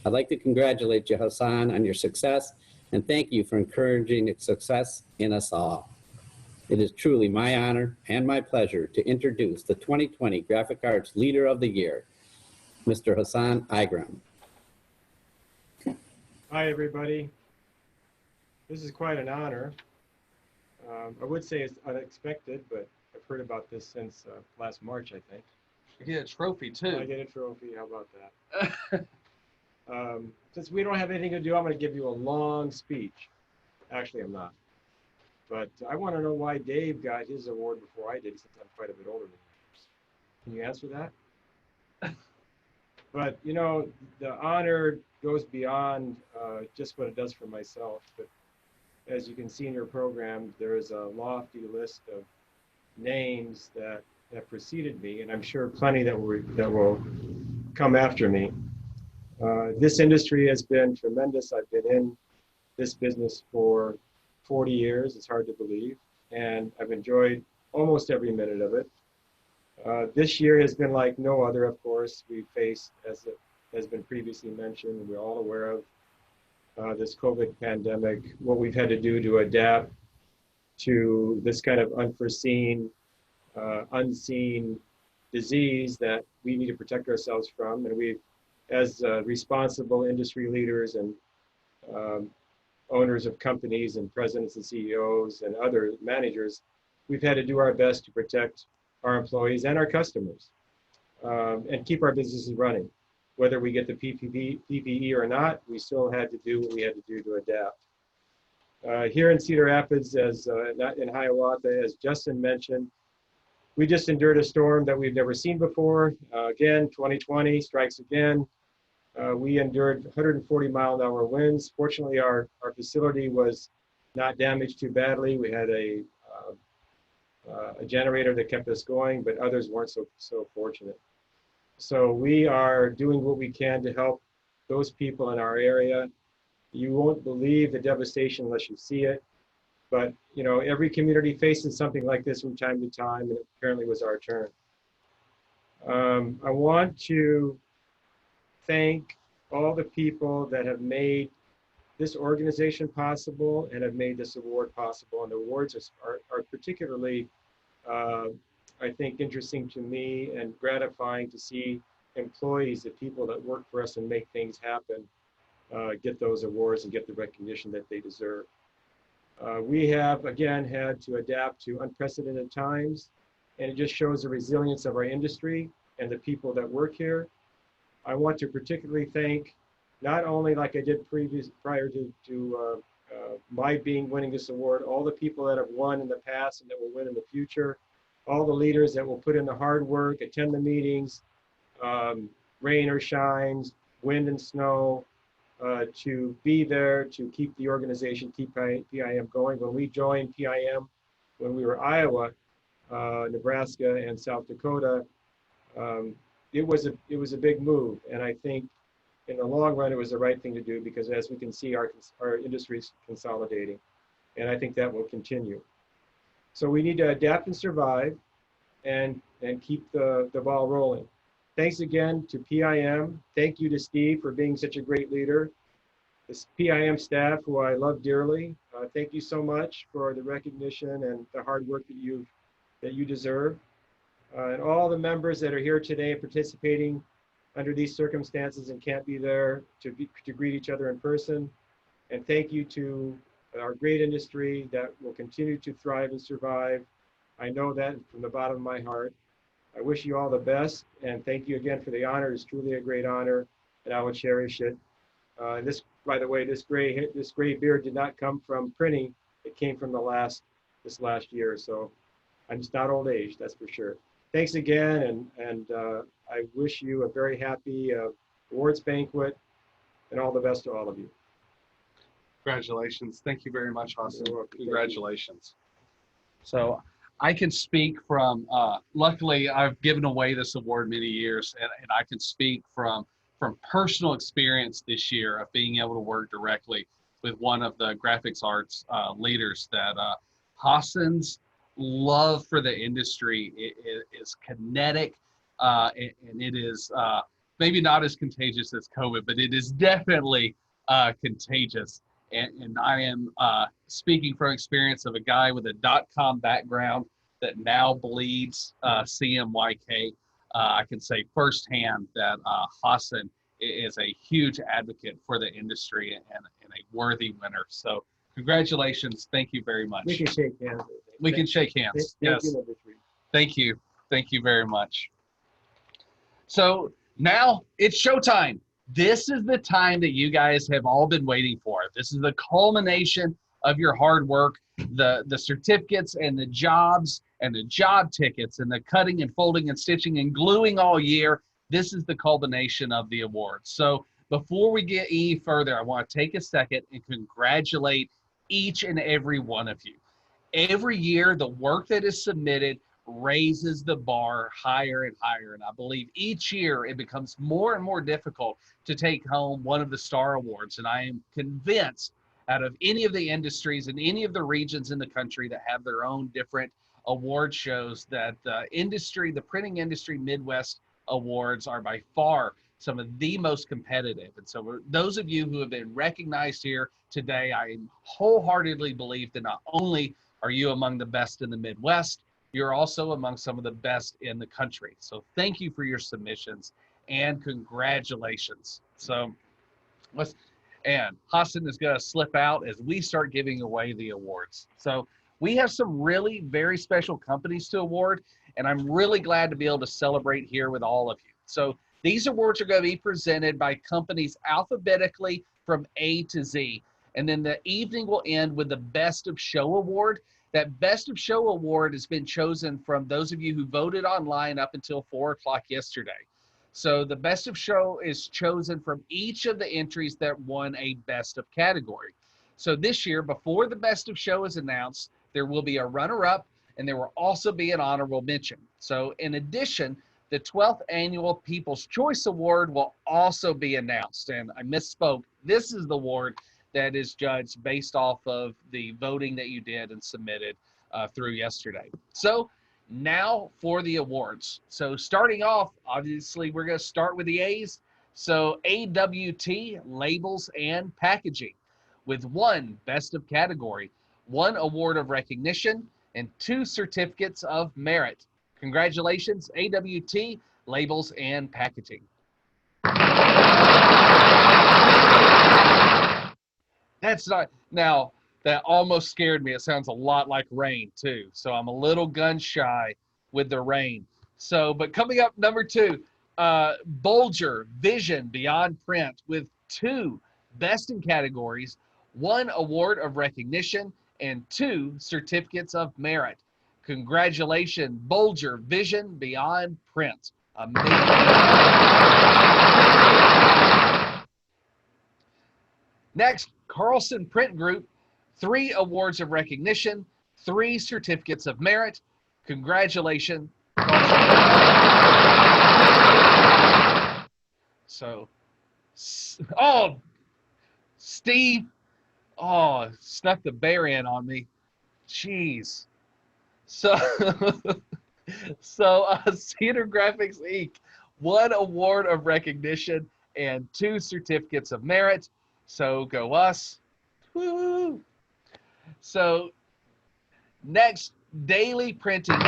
I'd like to congratulate you, Hassan, on your success and thank you for encouraging success in us all. It is truly my honor and my pleasure to introduce the 2020 Graphic Arts Leader of the Year, Mr. Hassan Igram. Hi, everybody. This is quite an honor. I would say it's unexpected, but I've heard about this since last March, I think. You get a trophy too. I get a trophy, how about that? Since we don't have anything to do, I'm going to give you a long speech. Actually, I'm not. But I want to know why Dave got his award before I did, since I'm quite a bit older than you. Can you answer that? But, you know, the honor goes beyond just what it does for myself. But as you can see in your program, there is a lofty list of names that have preceded me, and I'm sure plenty that will come after me. This industry has been tremendous. I've been in this business for 40 years. It's hard to believe, and I've enjoyed almost every minute of it. This year has been like no other, of course. We faced, as it has been previously mentioned, we're all aware of this COVID pandemic, what we've had to do to adapt to this kind of unforeseen, unseen disease that we need to protect ourselves from. And we, as responsible industry leaders and owners of companies and presidents and CEOs and other managers, we've had to do our best to protect our employees and our customers and keep our businesses running. Whether we get the PPE or not, we still had to do what we had to do to adapt. Here in Cedar Rapids, in Hiawatha, as Justin mentioned, we just endured a storm that we've never seen before. Again, 2020 strikes again. We endured 140-mile-an-hour winds. Fortunately, our facility was not damaged too badly. We had a a generator that kept us going, but others weren't so fortunate. So we are doing what we can to help those people in our area. You won't believe the devastation unless you see it. But, you know, every community faces something like this from time to time, and it apparently was our turn. I want to thank all the people that have made this organization possible and have made this award possible. And the awards are particularly, I think, interesting to me and gratifying to see employees, the people that work for us and make things happen, get those awards and get the recognition that they deserve. We have, again, had to adapt to unprecedented times, and it just shows the resilience of our industry and the people that work here. I want to particularly thank, not only like I did prior to my winning this award, all the people that have won in the past and that will win in the future, all the leaders that will put in the hard work, attend the meetings, rain or shines, wind and snow, to be there to keep the organization, keep PIM going. When we joined PIM, when we were Iowa, Nebraska, and South Dakota, it was a big move, and I think in the long run it was the right thing to do, because as we can see, our industry is consolidating, and I think that will continue. So we need to adapt and survive, and keep the ball rolling. Thanks again to PIM. Thank you to Steve for being such a great leader. This PIM staff, who I love dearly, thank you so much for the recognition and the hard work that you deserve. And all the members that are here today participating under these circumstances and can't be there to greet each other in person. And thank you to our great industry that will continue to thrive and survive. I know that from the bottom of my heart. I wish you all the best, and thank you again for the honor. It's truly a great honor, and I will cherish it. This, by the way, this gray beard did not come from printing. It came from this last year. So I'm just not old age, that's for sure. Thanks again, and I wish you a very happy awards banquet, and all the best to all of you. Congratulations. Thank you very much, Austin. Congratulations. So I can speak from, luckily I've given away this award many years, and I can speak from personal experience this year of being able to work directly with one of the graphics arts leaders, that Hassan's love for the industry is kinetic, and it is maybe not as contagious as COVID, but it is definitely contagious. And I am speaking from experience of a guy with a .com background that now bleeds CMYK. I can say firsthand that Hassan is a huge advocate for the industry and a worthy winner. So congratulations. Thank you very much. We can shake hands. We can shake hands. Thank Yes. you, number 3. Thank you. Thank you very much. So now it's showtime. This is the time that you guys have all been waiting for. This is the culmination of your hard work, the certificates and the jobs and the job tickets and the cutting and folding and stitching and gluing all year. This is the culmination of the awards. So before we get any further, I want to take a second and congratulate each and every one of you. Every year, the work that is submitted raises the bar higher and higher. And I believe each year it becomes more and more difficult to take home one of the STAR Awards. And I am convinced out of any of the industries and any of the regions in the country that have their own different award shows, that the industry, the printing industry Midwest Awards, are by far some of the most competitive. And so those of you who have been recognized here today, I wholeheartedly believe that not only are you among the best in the Midwest, you're also among some of the best in the country. So thank you for your submissions and congratulations. So and Hassan is going to slip out as we start giving away the awards. So we have some really very special companies to award, and I'm really glad to be able to celebrate here with all of you. So these awards are going to be presented by companies alphabetically from A to Z. And then the evening will end with the Best of Show Award. That Best of Show Award has been chosen from those of you who voted online up until 4 o'clock yesterday. So the Best of Show is chosen from each of the entries that won a Best of category. So this year, before the Best of Show is announced, there will be a runner-up, and there will also be an honorable mention. So in addition, the 12th Annual People's Choice Award will also be announced. And I misspoke. This is the award that is judged based off of the voting that you did and submitted through yesterday. So now for the awards. So starting off, obviously, we're going to start with the A's. So AWT, Labels and Packaging, with 1 Best of Category, 1 Award of Recognition, and 2 Certificates of Merit. Congratulations, AWT, Labels and Packaging. That's not, now that almost scared me. It sounds a lot like rain too. So I'm a little gun shy with the rain. So, but coming up, number 2, Bolger Vision Beyond Print, with 2 Best in Categories, 1 Award of Recognition, and 2 Certificates of Merit. Congratulations, Bolger Vision Beyond Print. Amazing. Next, Carlson Print Group, 3 Awards of Recognition, 3 Certificates of Merit. Congratulations, Carlson. So, oh, Steve, oh, snuck the bear in on me. Jeez. So, Cedar Graphics Inc., 1 Award of Recognition and 2 Certificates of Merit. So go us. Woo! So next, Daily Printing.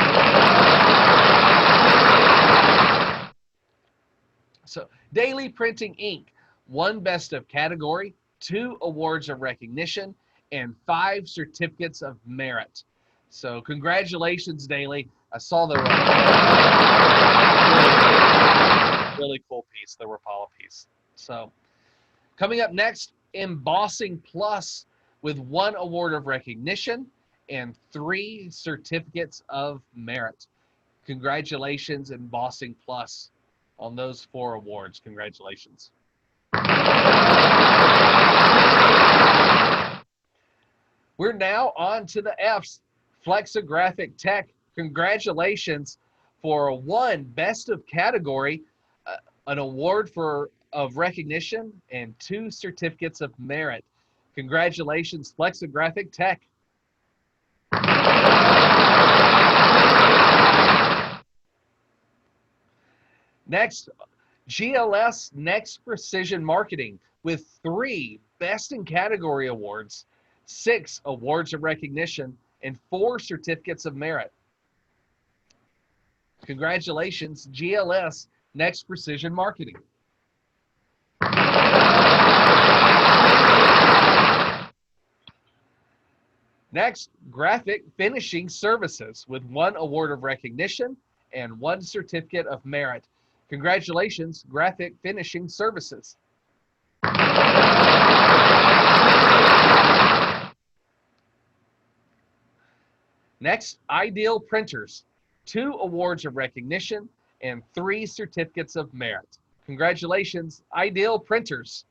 So Daily Printing Inc., 1 Best of Category, 2 Awards of Recognition, and 5 Certificates of Merit. So congratulations, Daily. I saw the really cool piece, the Rapala piece. So coming up next, Embossing Plus, with 1 Award of Recognition and 3 Certificates of Merit. Congratulations, Embossing Plus, on those 4 awards. Congratulations. We're now on to the F's. Flexographic Tech, congratulations for 1 Best of Category, an award of recognition, and 2 Certificates of Merit. Congratulations, Flexographic Tech. Next, GLS Next Precision Marketing, with 3 Best in Category awards, 6 Awards of Recognition, and 4 Certificates of Merit. Congratulations, GLS Next Precision Marketing. Next, Graphic Finishing Services, with 1 Award of Recognition and 1 Certificate of Merit. Congratulations, Graphic Finishing Services. Next, Ideal Printers, 2 Awards of Recognition and 3 Certificates of Merit. Congratulations, Ideal Printers.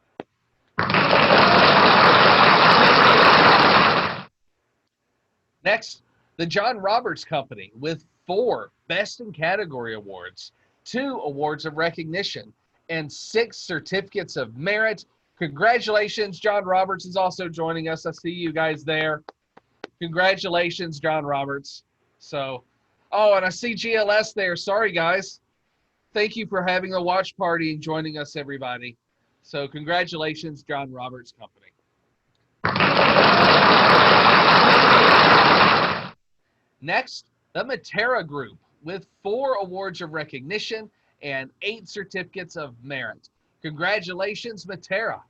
Next, the John Roberts Company, with 4 Best in Category awards, 2 Awards of Recognition, and 6 Certificates of Merit. Congratulations, John Roberts is also joining us. I see you guys there. Congratulations, John Roberts. So, oh, and I see GLS there. Sorry, guys. Thank you for having a watch party and joining us, everybody. So congratulations, John Roberts Company. Next, the Matera Group, with 4 Awards of Recognition and 8 Certificates of Merit. Congratulations, Matera.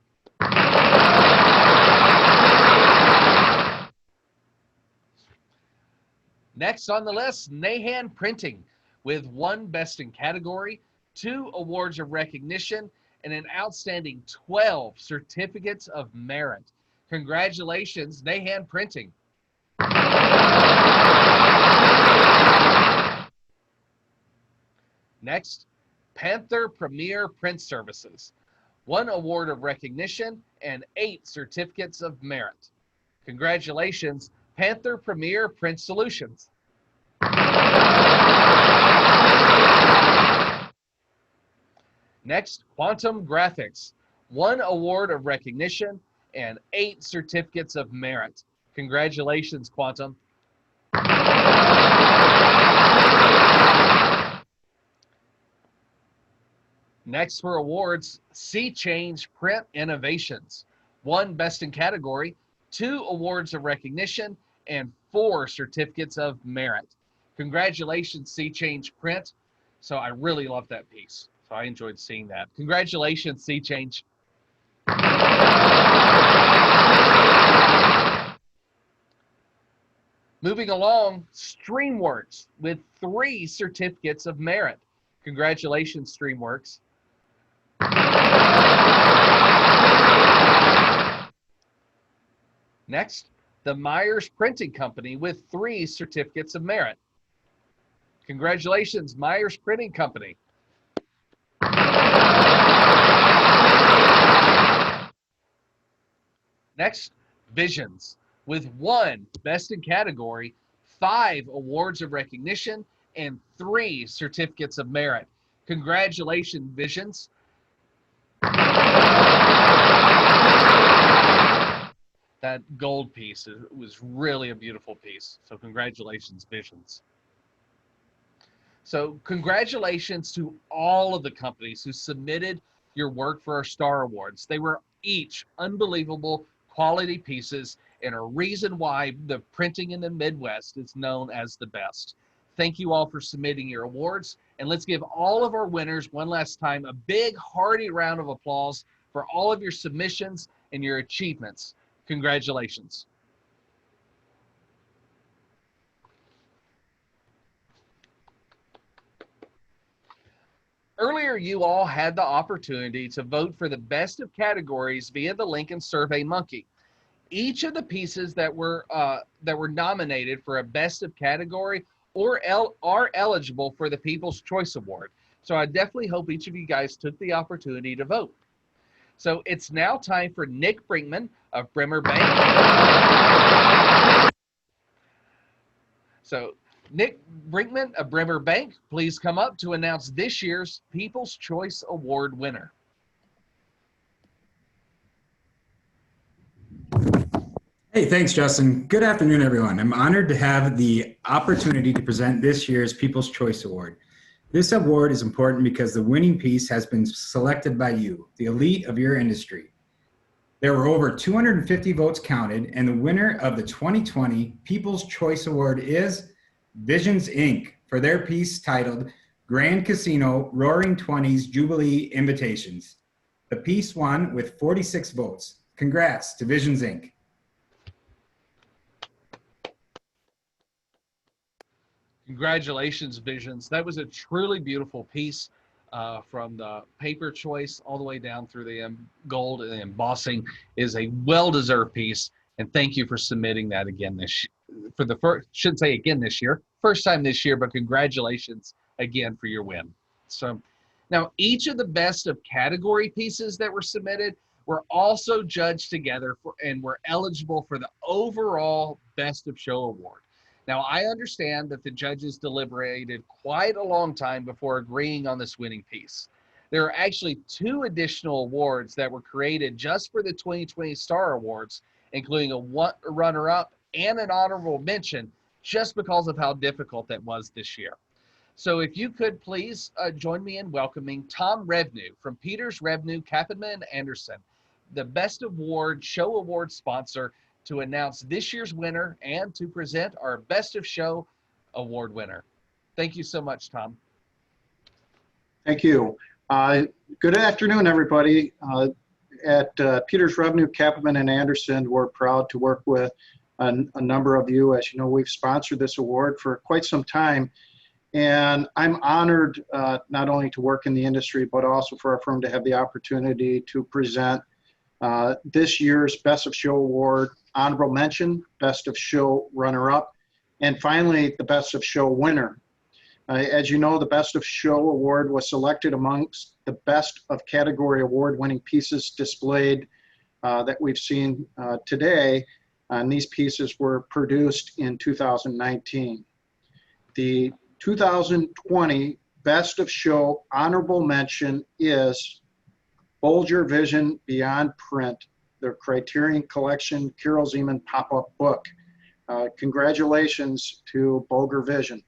Next on the list, Nahan Printing, with 1 Best in Category, 2 Awards of Recognition, and an outstanding 12 Certificates of Merit. Congratulations, Nahan Printing. Next, Panther Premier Print Services, 1 Award of Recognition and 8 Certificates of Merit. Congratulations, Panther Premier Print Solutions. Next, Quantum Graphics, 1 award of recognition and 8 certificates of merit. Congratulations, Quantum. Next for awards, Sea Change Print Innovations, 1 best in category, 2 awards of recognition, and 4 certificates of merit. Congratulations, Sea Change Print. So I really love that piece. So I enjoyed seeing that. Congratulations, Sea Change. Moving along, Streamworks with 3 certificates of merit. Congratulations, Streamworks. Next, the Myers Printing Company with 3 certificates of merit. Congratulations, Myers Printing Company. Next, Visions with 1 best in category, 5 awards of recognition, and 3 certificates of merit. Congratulations, Visions. That gold piece was really a beautiful piece. So congratulations, Visions. So congratulations to all of the companies who submitted your work for our Star Awards. They were each unbelievable quality pieces and a reason why the printing in the Midwest is known as the best. Thank you all for submitting your awards. And let's give all of our winners one last time a big hearty round of applause for all of your submissions and your achievements. Congratulations. Earlier, you all had the opportunity to vote for the best of categories via the Lincoln Survey Monkey. Each of the pieces that were nominated for a best of category are eligible for the People's Choice Award. So I definitely hope each of you guys took the opportunity to vote. So it's now time for Nick Brinkman of Bremer Bank. So Nick Brinkman of Bremer Bank, please come up to announce this year's People's Choice Award winner. Hey, thanks, Justin. Good afternoon, everyone. I'm honored to have the opportunity to present this year's People's Choice Award. This award is important because the winning piece has been selected by you, the elite of your industry. There were over 250 votes counted, and the winner of the 2020 People's Choice Award is Visions, Inc. for their piece titled Grand Casino Roaring Twenties Jubilee Invitations. The piece won with 46 votes. Congrats to Visions, Inc. Congratulations, Visions. That was a truly beautiful piece from the paper choice all the way down through the gold, and the embossing is a well-deserved piece. And thank you for submitting that again this for the first, shouldn't say again this year, first time this year, but congratulations again for your win. So now each of the best of category pieces that were submitted were also judged together and were eligible for the overall Best of Show Award. Now, I understand that the judges deliberated quite a long time before agreeing on this winning piece. There are actually 2 additional awards that were created just for the 2020 Star Awards, including a runner-up and an honorable mention, just because of how difficult that was this year. So if you could please join me in welcoming Tom Revnew from Peters, Revnew, Kappelman & Anderson, the Best Award Show Award sponsor, to announce this year's winner and to present our Best of Show Award winner. Thank you so much, Tom. Thank you. Good afternoon, everybody. At Peters, Revnew, Kappelman & Anderson, we're proud to work with a number of you. As you know, we've sponsored this award for quite some time. And I'm honored not only to work in the industry, but also for our firm to have the opportunity to present this year's Best of Show Award, honorable mention, Best of Show runner-up, and finally the Best of Show winner. As you know, the Best of Show Award was selected amongst the best of category award-winning pieces displayed that we've seen today, and these pieces were produced in 2019. The 2020 Best of Show honorable mention is Bolger Vision Beyond Print, their Criterion Collection Carol Zeman pop-up book. Congratulations to Bolger Vision.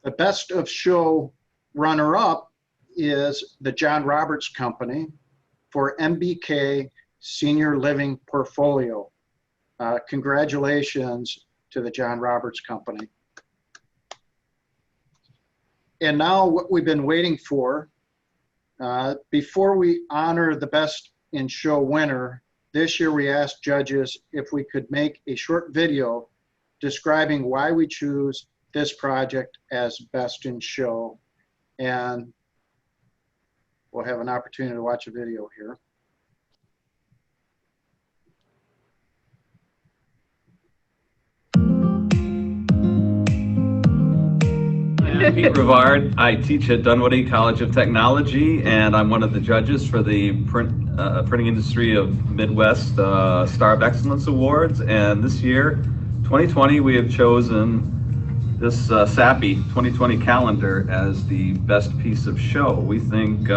The Best of Show runner-up is the John Roberts Company for MBK Senior Living Portfolio. Congratulations to the John Roberts Company. And now what we've been waiting for, before we honor the Best in Show winner, this year we asked judges if we could make a short video describing why we choose this project as Best in Show. And we'll have an opportunity to watch a video here. I'm Pete Rivard. I teach at Dunwoody College of Technology, and I'm one of the judges for the Printing Industry of Midwest Star of Excellence Awards. And this year, 2020, we have chosen this SAPI 2020 calendar as the best piece of show. We think,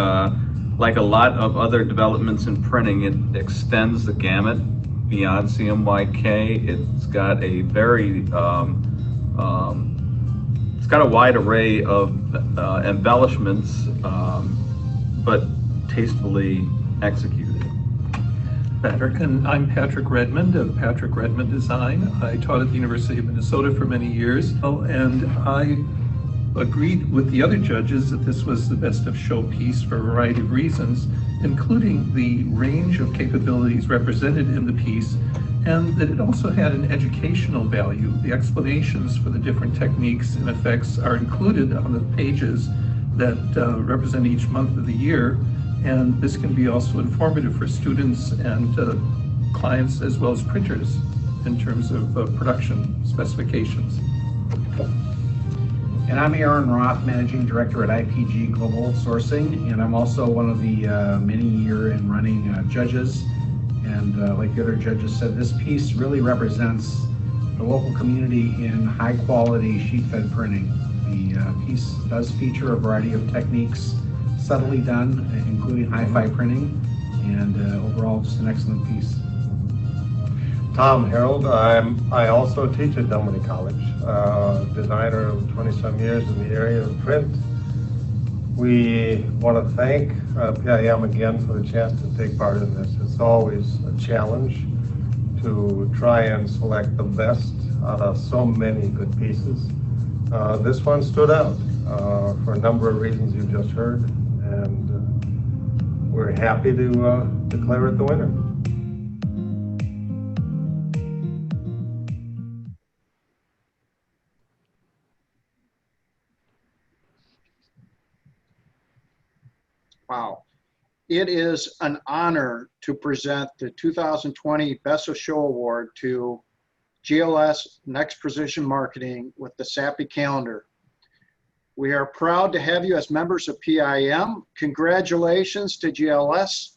like a lot of other developments in printing, it extends the gamut beyond CMYK. It's got a very it's got a wide array of embellishments, but tastefully executed. I'm Patrick Redmond of Patrick Redmond Design. I taught at the University of Minnesota for many years, and I agreed with the other judges that this was the best of show piece for a variety of reasons, including the range of capabilities represented in the piece, and that it also had an educational value. The explanations for the different techniques and effects are included on the pages that represent each month of the year, and this can be also informative for students and clients as well as printers in terms of production specifications. And I'm Aaron Roth, Managing Director at IPG Global Sourcing, and I'm also one of the many year and running judges. And like the other judges said, this piece really represents the local community in high quality sheet fed printing. The piece does feature a variety of techniques subtly done, including hi-fi printing, and overall just an excellent piece. Tom Harold. I also teach at Dunwoody College, designer of 20-some years in the area of print. We want to thank PIM again for the chance to take part in this. It's always a challenge to try and select the best out of so many good pieces. This one stood out for a number of reasons you've just heard, and we're happy to declare it the winner. Wow. It is an honor to present the 2020 Best of Show Award to GLS Next Precision Marketing with the SAPI calendar. We are proud to have you as members of PIM. Congratulations to GLS.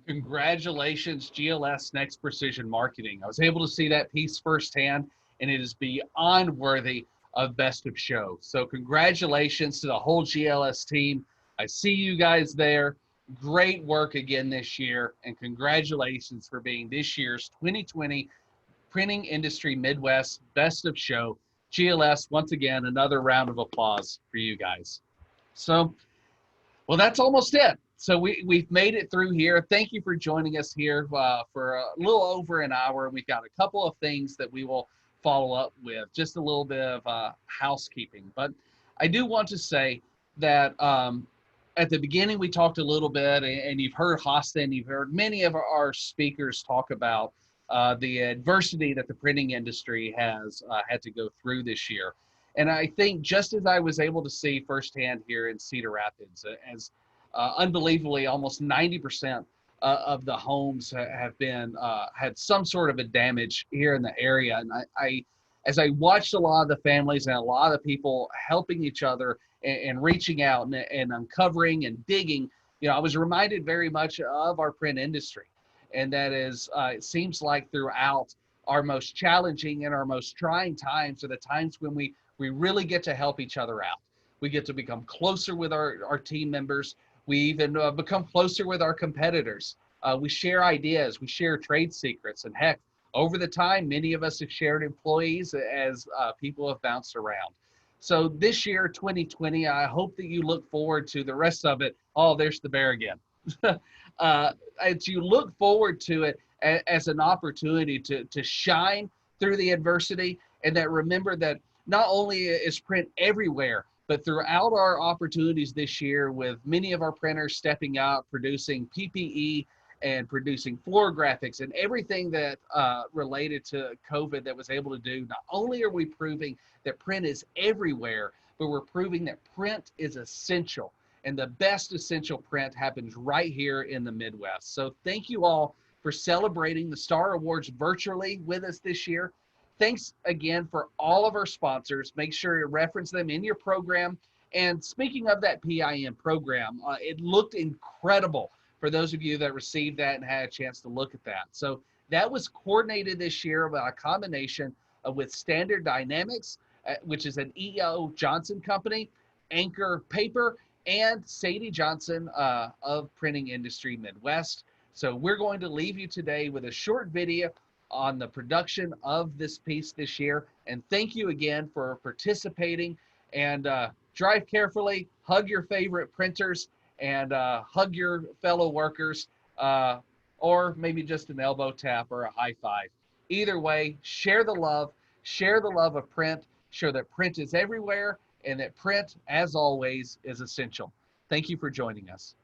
Congratulations, GLS Next Precision Marketing. I was able to see that piece firsthand, and it is beyond worthy of Best of Show. So congratulations to the whole GLS team. I see you guys there. Great work again this year, and congratulations for being this year's 2020 Printing Industry Midwest Best of Show. GLS, once again, another round of applause for you guys. So, well, that's almost it. So we've made it through here. Thank you for joining us here for a little over an hour. We've got a couple of things that we will follow up with, just a little bit of housekeeping. But I do want to say that at the beginning, we talked a little bit, and you've heard Hosta and you've heard many of our speakers talk about the adversity that the printing industry has had to go through this year. And I think just as I was able to see firsthand here in Cedar Rapids, as unbelievably almost 90% of the homes have been had some sort of a damage here in the area. And as I watched a lot of the families and a lot of the people helping each other and reaching out and uncovering and digging, I was reminded very much of our print industry. And that is, it seems like throughout our most challenging and our most trying times are the times when we really get to help each other out. We get to become closer with our team members. We even become closer with our competitors. We share ideas, we share trade secrets, and heck, over the time, many of us have shared employees as people have bounced around. So this year, 2020, I hope that you look forward to the rest of it. Oh, there's the bear again. As you look forward to it as an opportunity to shine through the adversity, and that remember that not only is print everywhere, but throughout our opportunities this year, with many of our printers stepping up, producing PPE and producing floor graphics and everything that related to COVID that was able to do, not only are we proving that print is everywhere, but we're proving that print is essential. And the best essential print happens right here in the Midwest. So thank you all for celebrating the Star Awards virtually with us this year. Thanks again for all of our sponsors. Make sure to reference them in your program. And speaking of that PIM program, it looked incredible for those of you that received that and had a chance to look at that. So that was coordinated this year by a combination with Standard Dynamics, which is an E.O. Johnson company, Anchor Paper, and Sadie Johnson of Printing Industry Midwest. So we're going to leave you today with a short video on the production of this piece this year. And thank you again for participating, and drive carefully, hug your favorite printers, and hug your fellow workers, or maybe just an elbow tap or a high five. Either way, share the love of print, share that print is everywhere, and that print, as always, is essential. Thank you for joining us.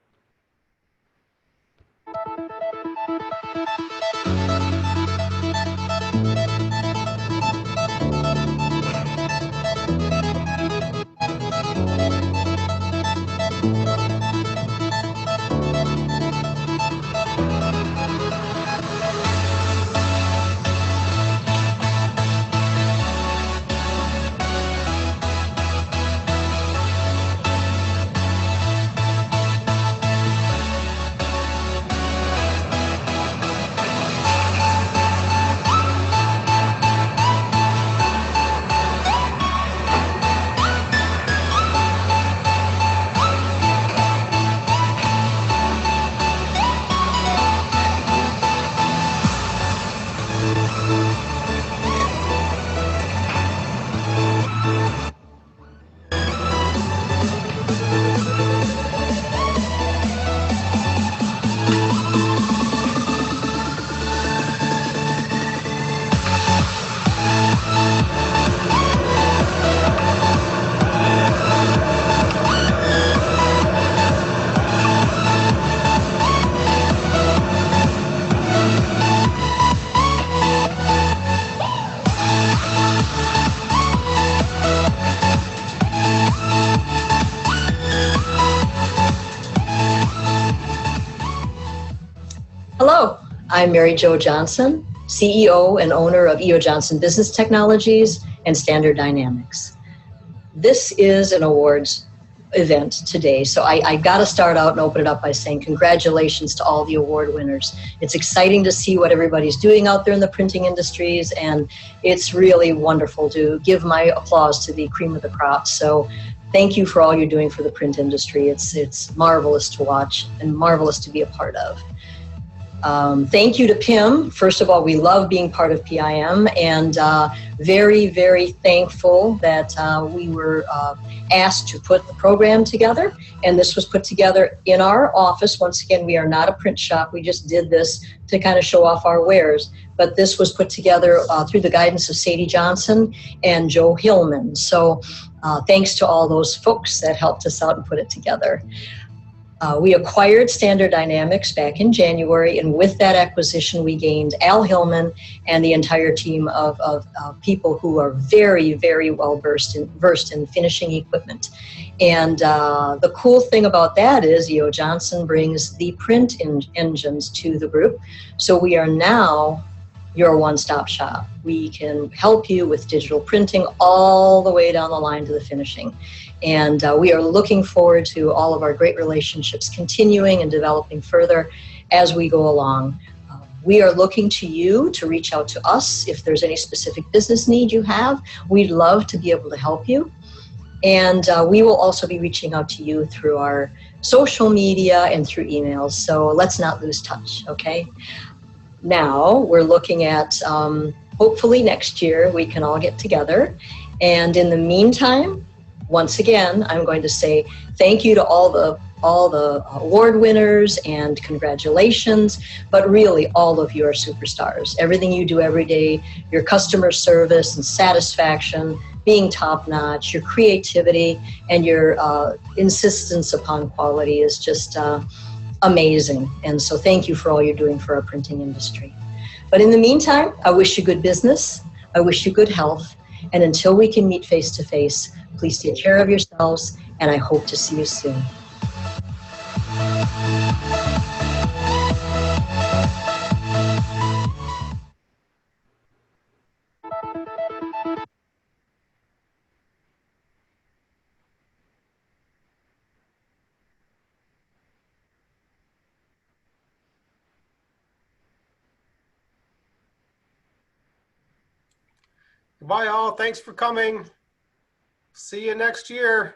Hello, I'm Mary Jo Johnson, CEO and owner of E.O. Johnson Business Technologies and Standard Dynamics. This is an awards event today, so I got to start out and open it up by saying congratulations to all the award winners. It's exciting to see what everybody's doing out there in the printing industries, and it's really wonderful to give my applause to the cream of the crop. So thank you for all you're doing for the print industry. It's marvelous to watch and marvelous to be a part of. Thank you to PIM. First of all, we love being part of PIM, and very, very thankful that we were asked to put the program together. And this was put together in our office. Once again, we are not a print shop. We just did this to kind of show off our wares. But this was put together through the guidance of Sadie Johnson and Joe Hillman. So thanks to all those folks that helped us out and put it together. We acquired Standard Dynamics back in January, and with that acquisition, we gained Al Hillman and the entire team of people who are very, very well versed in finishing equipment. And the cool thing about that is E.O. Johnson brings the print engines to the group. So we are now your one-stop shop. We can help you with digital printing all the way down the line to the finishing. And we are looking forward to all of our great relationships continuing and developing further as we go along. We are looking to you to reach out to us if there's any specific business need you have. We'd love to be able to help you. And we will also be reaching out to you through our social media and through emails. So let's not lose touch, okay? Now we're looking at hopefully next year we can all get together. And in the meantime, once again, I'm going to say thank you to all the award winners and congratulations, but really all of you are superstars. Everything you do every day, your customer service and satisfaction, being top-notch, your creativity and your insistence upon quality is just amazing. And so thank you for all you're doing for our printing industry. But in the meantime, I wish you good business. I wish you good health. And until we can meet face to face, please take care of yourselves, and I hope to see you soon. Goodbye, all. Thanks for coming. See you next year.